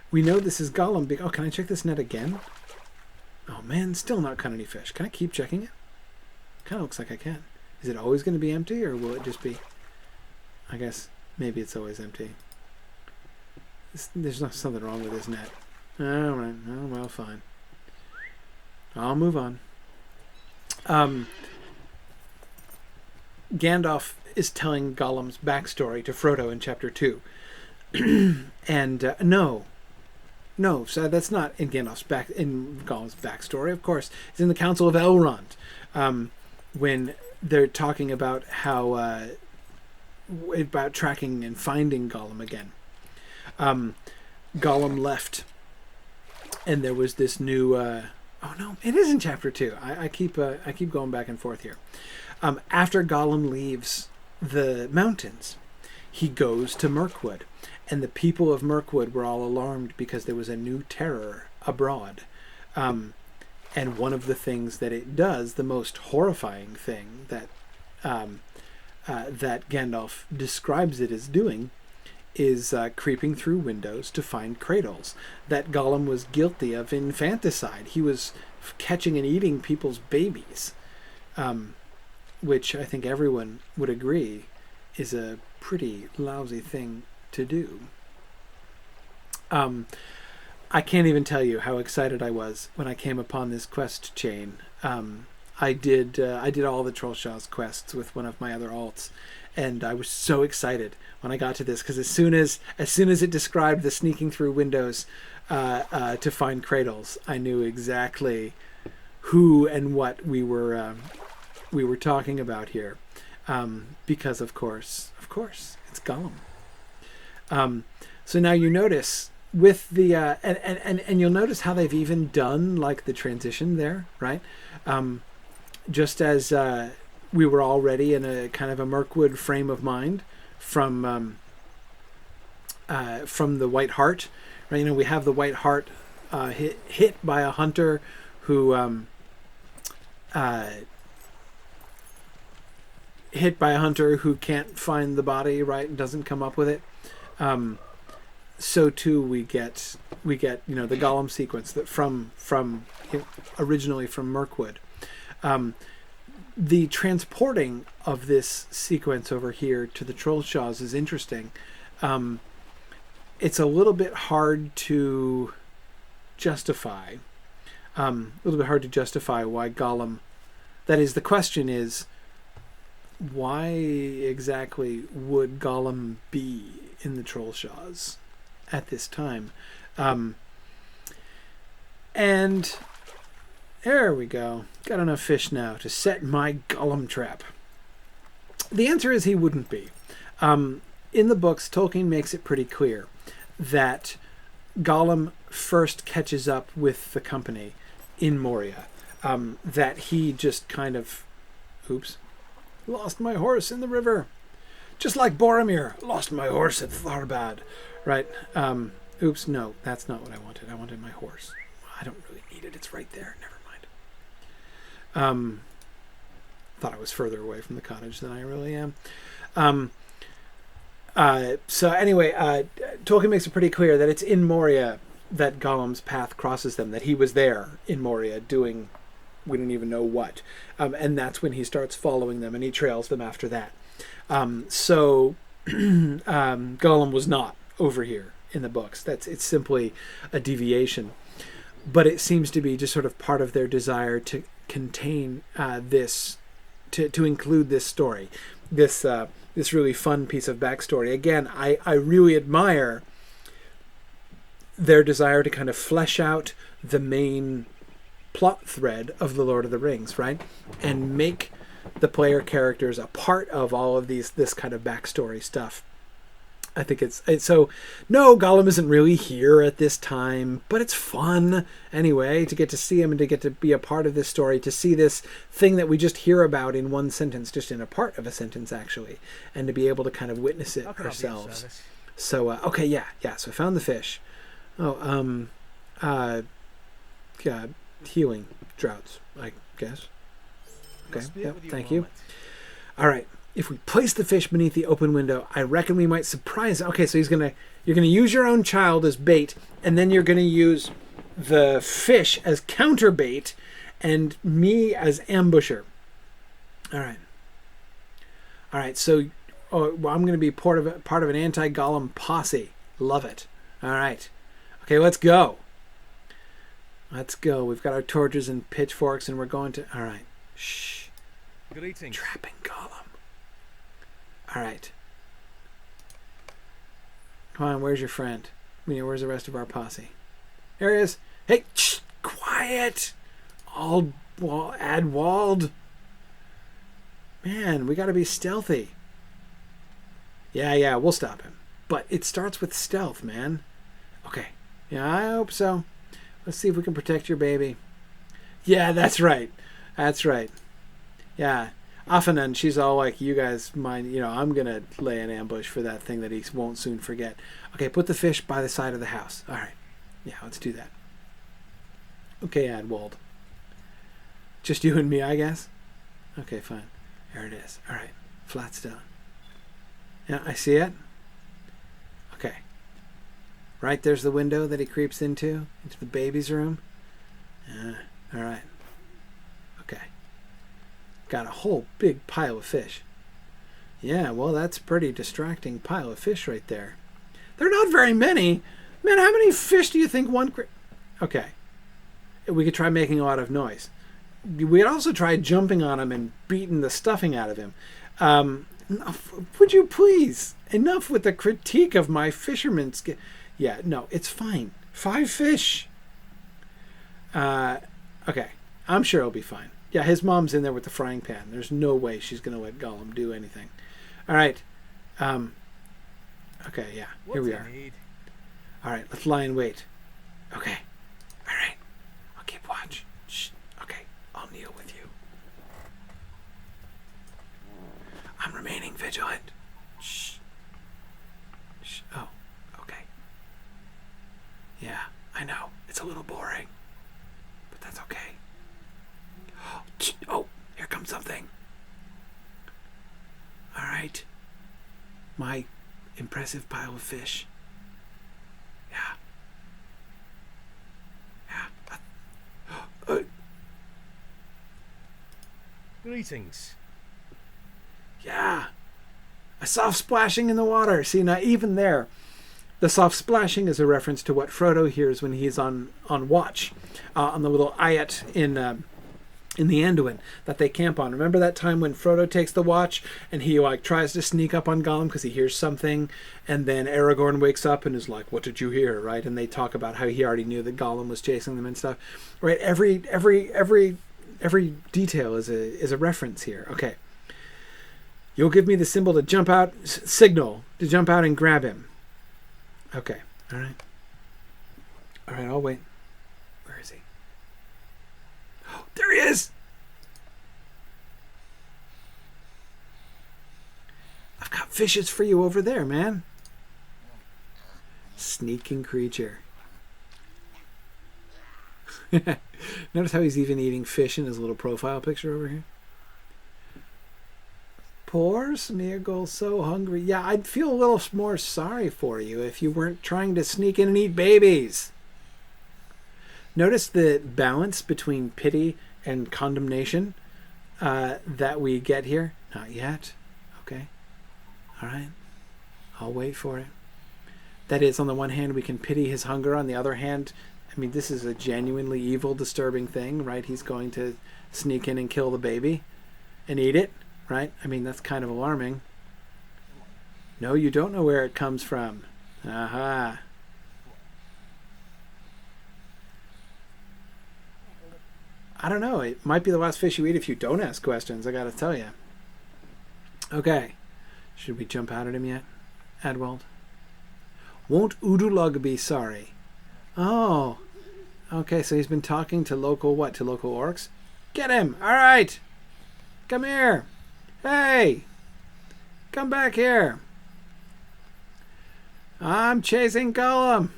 We know this is Gollum because... Oh, can I check this net again? Oh man, still not caught any fish. Can I keep checking it? Kind of looks like I can. Is it always going to be empty, or will it just be... I guess maybe it's always empty. There's something wrong with this net. Alright, oh well, fine. I'll move on. Gandalf is telling Gollum's backstory to Frodo in Chapter 2. And no, so that's not in Gollum's backstory. Of course, it's in the Council of Elrond, when they're talking about how about tracking and finding Gollum again. Gollum left, and there was this new. Oh no, it is in Chapter 2. I keep going back and forth here. After Gollum leaves the mountains, he goes to Mirkwood, and the people of Mirkwood were all alarmed because there was a new terror abroad. And one of the things that it does, the most horrifying thing that that Gandalf describes it as doing, is creeping through windows to find cradles that Gollum was guilty of infanticide. He was catching and eating people's babies, which I think everyone would agree is a pretty lousy thing to do. I can't even tell you how excited I was when I came upon this quest chain. I did all the Trollshaws quests with one of my other alts, and I was so excited when I got to this, because as soon as it described the sneaking through windows to find cradles, I knew exactly who and what we were talking about here, because of course it's Gollum. So now you notice with the and you'll notice how they've even done like the transition there, right? Just as we were already in a kind of a Mirkwood frame of mind from the White Hart, right? You know, we have the White Hart hit by a hunter who can't find the body, right, and doesn't come up with it. So too we get the Gollum sequence that from originally from Mirkwood. The transporting of this sequence over here to the Trollshaws is interesting. It's a little bit hard to justify. Why Gollum. That is, the question is, why exactly would Gollum be in the Trollshaws at this time? And there we go. Got enough fish now to set my Gollum trap. The answer is he wouldn't be. In the books, Tolkien makes it pretty clear that Gollum first catches up with the company in Moria. That he just kind of, lost my horse in the river. Just like Boromir, lost my horse at Tharbad. Right? No, that's not what I wanted. I wanted my horse. I don't really need it. It's right there. Never mind. Thought I was further away from the cottage than I really am. So anyway, Tolkien makes it pretty clear that it's in Moria that Gollum's path crosses them, that he was there in Moria doing we don't even know what. And that's when he starts following them, and he trails them after that. So Gollum was not over here in the books. It's simply a deviation. But it seems to be just sort of part of their desire to contain this, to include this story, this really fun piece of backstory. Again, I really admire their desire to kind of flesh out the main plot thread of The Lord of the Rings, right? And make the player characters a part of all of this kind of backstory stuff. I think it's so. No, Gollum isn't really here at this time, but it's fun anyway to get to see him and to get to be a part of this story, to see this thing that we just hear about in one sentence, just in a part of a sentence actually, and to be able to kind of witness it ourselves. So okay, yeah. So I found the fish. Healing droughts, I guess. Okay, yep, thank you. All right. If we place the fish beneath the open window, I reckon we might surprise. Okay, so you're gonna use your own child as bait, and then you're gonna use the fish as counter bait, and me as ambusher. All right. So, I'm gonna be part of an anti-Gollum posse. Love it. All right. Okay, let's go. We've got our torches and pitchforks, and we're going to. All right. Shh. Greetings. Trapping Gollum. All right. Come on, where's your friend? Where's the rest of our posse? There he is. Hey, shh, quiet. Adwald. Man, we got to be stealthy. Yeah, we'll stop him. But it starts with stealth, man. Okay. Yeah, I hope so. Let's see if we can protect your baby. Yeah, that's right. Yeah. Affanan, she's all like, you guys mind, I'm going to lay an ambush for that thing that he won't soon forget. Okay, put the fish by the side of the house. All right. Yeah, let's do that. Okay, Adwold. Just you and me, I guess? Okay, fine. There it is. All right. Flat stone. Yeah, I see it. Okay. Right there's the window that he creeps into the baby's room. All right. Okay. Got a whole big pile of fish. Yeah, well, that's a pretty distracting pile of fish right there. They're not very many. Man, how many fish do you think one... Okay. We could try making a lot of noise. We could also try jumping on him and beating the stuffing out of him. Would you please? Enough with the critique of my fisherman's... Yeah, no, it's fine. 5 fish. Okay. I'm sure it'll be fine. Yeah, his mom's in there with the frying pan. There's no way she's going to let Gollum do anything. All right. Okay, yeah. Here we are. All right, let's lie in wait. Okay. All right. I'll keep watch. Shh. Okay, I'll kneel with you. I'm remaining vigilant. Shh. Shh. Oh, okay. Yeah, I know. It's a little boring. But that's okay. Oh, here comes something. All right. My impressive pile of fish. Yeah. Yeah. Greetings. Yeah. A soft splashing in the water. See, now even there, the soft splashing is a reference to what Frodo hears when he's on watch on the little ayat in the Anduin that they camp on. Remember that time when Frodo takes the watch and he tries to sneak up on Gollum because he hears something, and then Aragorn wakes up and is like, "What did you hear?" Right? And they talk about how he already knew that Gollum was chasing them and stuff. Right? Every detail is a reference here. Okay. You'll give me the symbol to jump out, signal to jump out and grab him. Okay. All right. All right. I'll wait. Where is he? Oh, there he is! I've got fishes for you over there, man. Sneaking creature. Notice how he's even eating fish in his little profile picture over here? Poor Smeagol, so hungry. Yeah, I'd feel a little more sorry for you if you weren't trying to sneak in and eat babies. Notice the balance between pity and condemnation that we get here. Not yet. Okay. All right. I'll wait for it. That is, on the one hand, we can pity his hunger. On the other hand, I mean, this is a genuinely evil, disturbing thing, right? He's going to sneak in and kill the baby and eat it, right? I mean, that's kind of alarming. No, you don't know where it comes from. Aha. I don't know. It might be the last fish you eat if you don't ask questions, I gotta tell you. Okay. Should we jump out at him yet, Adwald? Won't Udulug be sorry? Oh. Okay, so he's been talking to local what? To local orcs? Get him! Alright! Come here! Hey! Come back here! I'm chasing Gollum!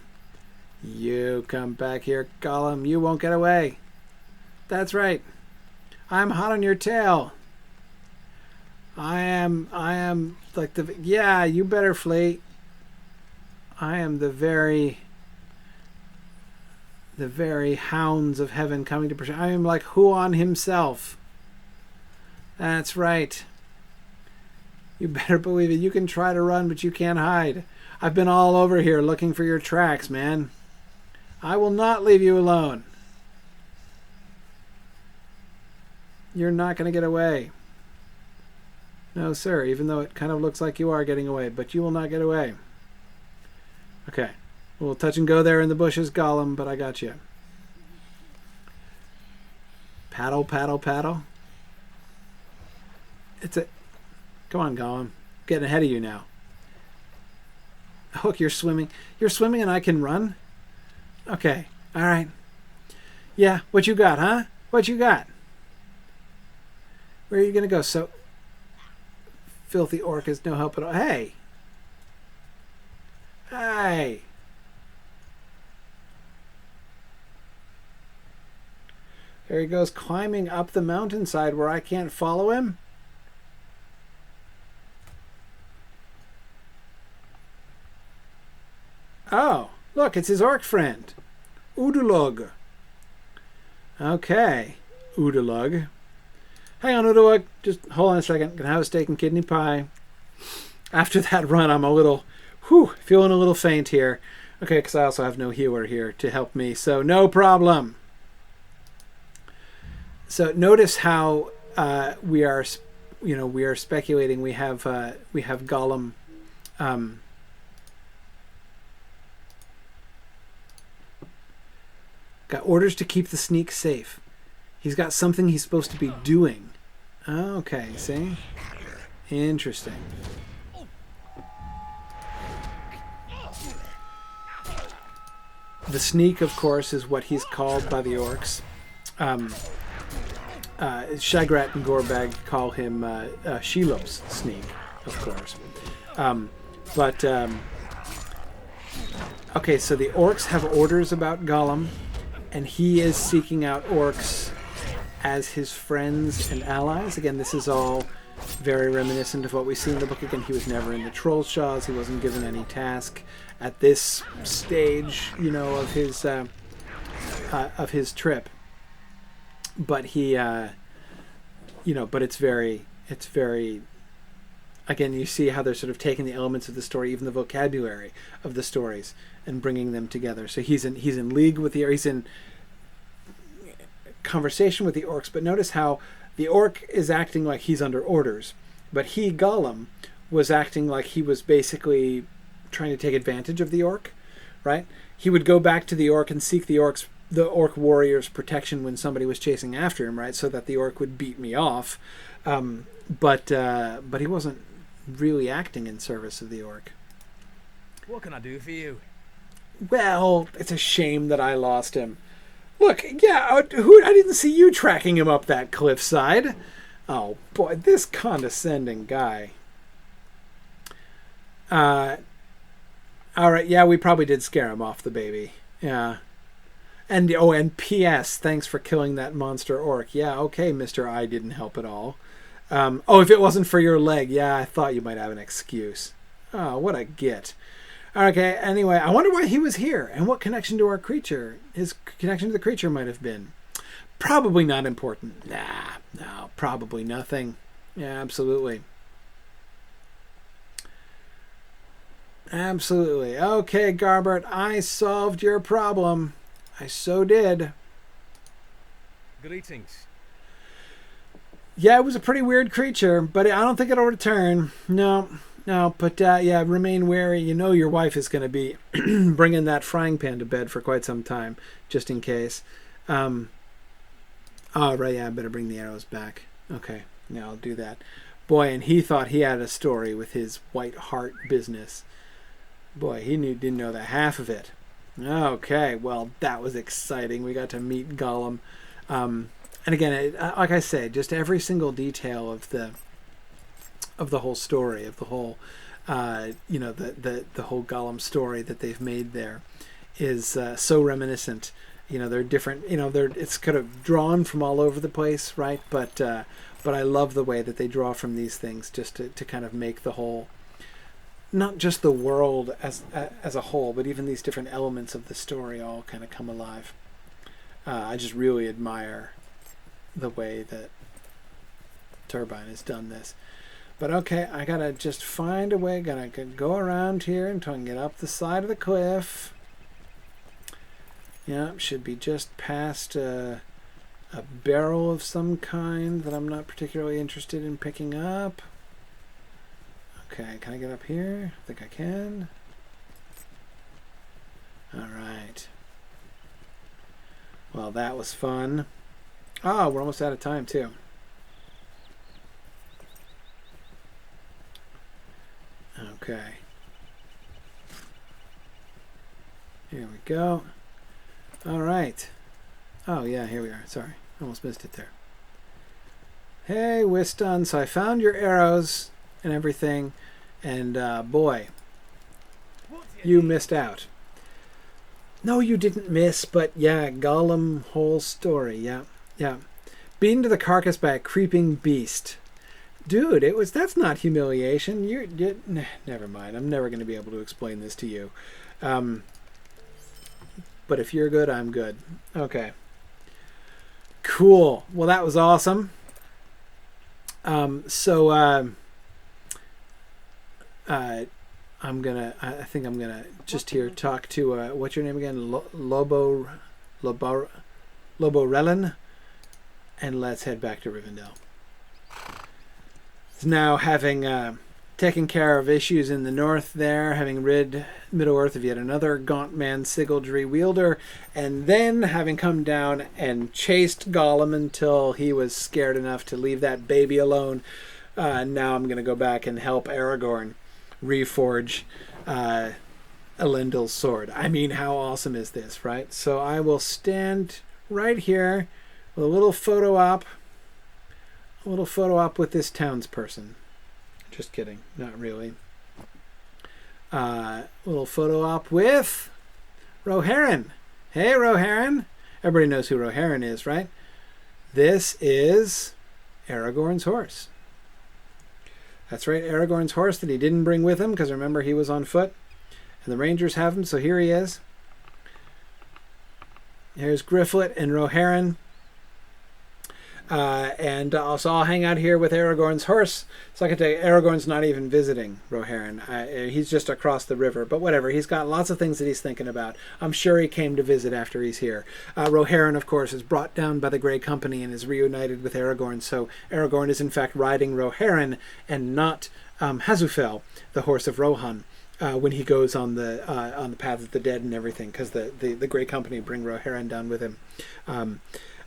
You come back here, Gollum. You won't get away. That's right. I'm hot on your tail. I am like the... Yeah, you better flee. I am the very hounds of heaven coming to protect. I am like Huon himself. That's right. You better believe it. You can try to run, but you can't hide. I've been all over here looking for your tracks, man. I will not leave you alone. You're not going to get away. No, sir, even though it kind of looks like you are getting away, but you will not get away. Okay. We'll touch and go there in the bushes, Gollum, but I got you. Paddle, paddle, paddle. Come on, Gollum. I'm getting ahead of you now. Look, you're swimming. You're swimming and I can run? Okay. All right. Yeah, what you got, huh? What you got? Where are you going to go? So, filthy orc is no help at all. Hey! Hey! There he goes, climbing up the mountainside where I can't follow him. Oh, look, it's his orc friend. Udalug. Okay, Udalug. Hang on, Udalug. Just hold on a second. Gonna have a steak and kidney pie. After that run, I'm feeling a little faint here. Okay, because I also have no healer here to help me, so no problem. So notice how we are speculating. We have Gollum. Got orders to keep the sneak safe. He's got something he's supposed to be doing. Okay, see? Interesting. The sneak, of course, is what he's called by the orcs. Shagrat and Gorbag call him Shelob's sneak, of course. Okay, so the orcs have orders about Gollum, and he is seeking out orcs as his friends and allies. Again, this is all very reminiscent of what we see in the book. Again, he was never in the Trollshaws. He wasn't given any task at this stage, of his trip. But he, but it's very. Again, you see how they're sort of taking the elements of the story, even the vocabulary of the stories, and bringing them together. So he's in league with he's in conversation with the orcs. But notice how the orc is acting like he's under orders, but Gollum, was acting like he was basically trying to take advantage of the orc, right? He would go back to the orc and seek the orc warrior's protection when somebody was chasing after him, right? So that the orc would beat me off. But he wasn't really acting in service of the orc. What can I do for you? Well, it's a shame that I lost him. Look, yeah, I didn't see you tracking him up that cliffside. Oh boy, this condescending guy. All right, yeah, we probably did scare him off the baby. Yeah. And P.S. Thanks for killing that monster orc. Yeah, okay, Mr. I didn't help at all. If it wasn't for your leg, yeah, I thought you might have an excuse. Oh, what a git. Okay, anyway, I wonder why he was here and what connection to our creature, his connection to the creature might have been. Probably not important. No, probably nothing. Yeah, absolutely. Absolutely. Okay, Garbert, I solved your problem. I so did. Greetings. Yeah, it was a pretty weird creature, but I don't think it'll return. No, but remain wary. You know your wife is going to be bringing that frying pan to bed for quite some time, just in case. Right, yeah, I better bring the arrows back. Okay, yeah, I'll do that. Boy, and he thought he had a story with his white hart business. Boy, he didn't know the half of it. Okay, well, that was exciting. We got to meet Gollum. And again, like I say, just every single detail of the whole story, of the whole, the whole Gollum story that they've made there is so reminiscent. They're different. It's kind of drawn from all over the place, right? But I love the way that they draw from these things just to kind of make the whole, not just the world as a whole, but even these different elements of the story all kind of come alive. I just really admire the way that Turbine has done this. But okay, I gotta just find a way. Gotta go around here until I can get up the side of the cliff. Yeah, should be just past a barrel of some kind that I'm not particularly interested in picking up. Okay, can I get up here? I think I can. Alright. Well, that was fun. Oh, we're almost out of time, too. Okay. Here we go. Alright. Oh, yeah, here we are. Sorry. Almost missed it there. Hey, Wistan. So I found your arrows. and everything. And boy, you missed out. No, you didn't miss, but yeah, Gollum whole story. Yeah. Beaten to the carcass by a creeping beast. Dude, that's not humiliation. Never mind. I'm never going to be able to explain this to you. But if you're good, I'm good. Okay. Cool. Well, that was awesome. I think I'm gonna just here talk to what's your name again? Loborelin, and let's head back to Rivendell. Now, having taken care of issues in the north there, having rid Middle-earth of yet another gaunt man, Sigildry wielder, and then having come down and chased Gollum until he was scared enough to leave that baby alone, now I'm going to go back and help Aragorn reforge Elendil's sword. I mean, how awesome is this, right? So I will stand right here with a little photo op with this townsperson. Just kidding, not really. Little photo op with Rohirrim. Hey, Rohirrim. Everybody knows who Rohirrim is, right? This is Aragorn's horse. That's right, Aragorn's horse that he didn't bring with him, because remember, he was on foot. And the Rangers have him, so here he is. Here's Gryfflet and Rohirrim. And also I'll hang out here with Aragorn's horse. So I can tell you, Aragorn's not even visiting Rohirrim. He's just across the river. But whatever, he's got lots of things that he's thinking about. I'm sure he came to visit after he's here. Rohirrim, of course, is brought down by the Grey Company and is reunited with Aragorn. So Aragorn is in fact riding Rohirrim and not Hazufel, the horse of Rohan, when he goes on the path of the dead and everything, because the Grey Company bring Rohirrim down with him.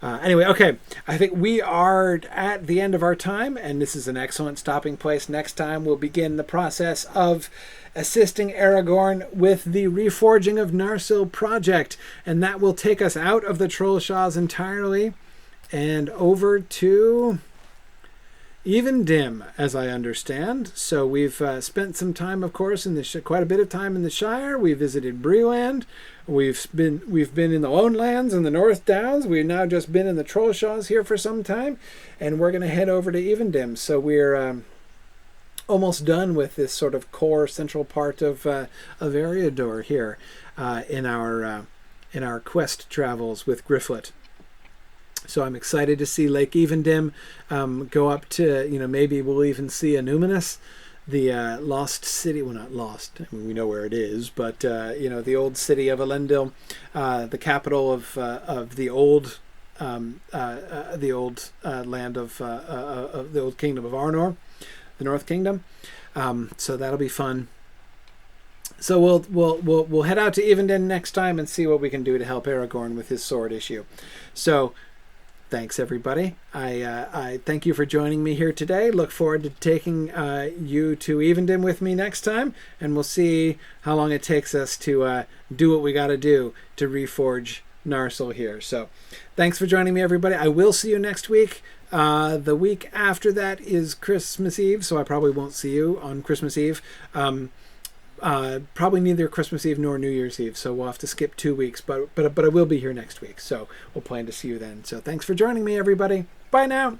Anyway, okay, I think we are at the end of our time, and this is an excellent stopping place. Next time we'll begin the process of assisting Aragorn with the Reforging of Narsil project, and that will take us out of the Trollshaws entirely and over to Evendim, as I understand. So we've spent some time, of course, in the quite a bit of time in the Shire. We visited Breland. We've been in the Lone Lands and the North Downs. We've now just been in the Trollshaws here for some time, and we're going to head over to Evendim. So we're almost done with this sort of core central part of Eriador here in our quest travels with Gryfflet. So I'm excited to see Lake Evendim, go up to, maybe we'll even see Anuminus, the lost city. Well, not lost. I mean, we know where it is, but, the old city of Elendil, the capital of the old land of the old kingdom of Arnor, the North Kingdom. So that'll be fun. So we'll head out to Evendim next time and see what we can do to help Aragorn with his sword issue. So thanks, everybody. I thank you for joining me here today. Look forward to taking you to Evendim with me next time, and we'll see how long it takes us to do what we got to do to reforge Narsil here. So thanks for joining me, everybody. I will see you next week. The week after that is Christmas Eve, so I probably won't see you on Christmas Eve. Probably neither Christmas Eve nor New Year's Eve, so we'll have to skip 2 weeks, but I will be here next week, so we'll plan to see you then. So thanks for joining me, everybody. Bye now.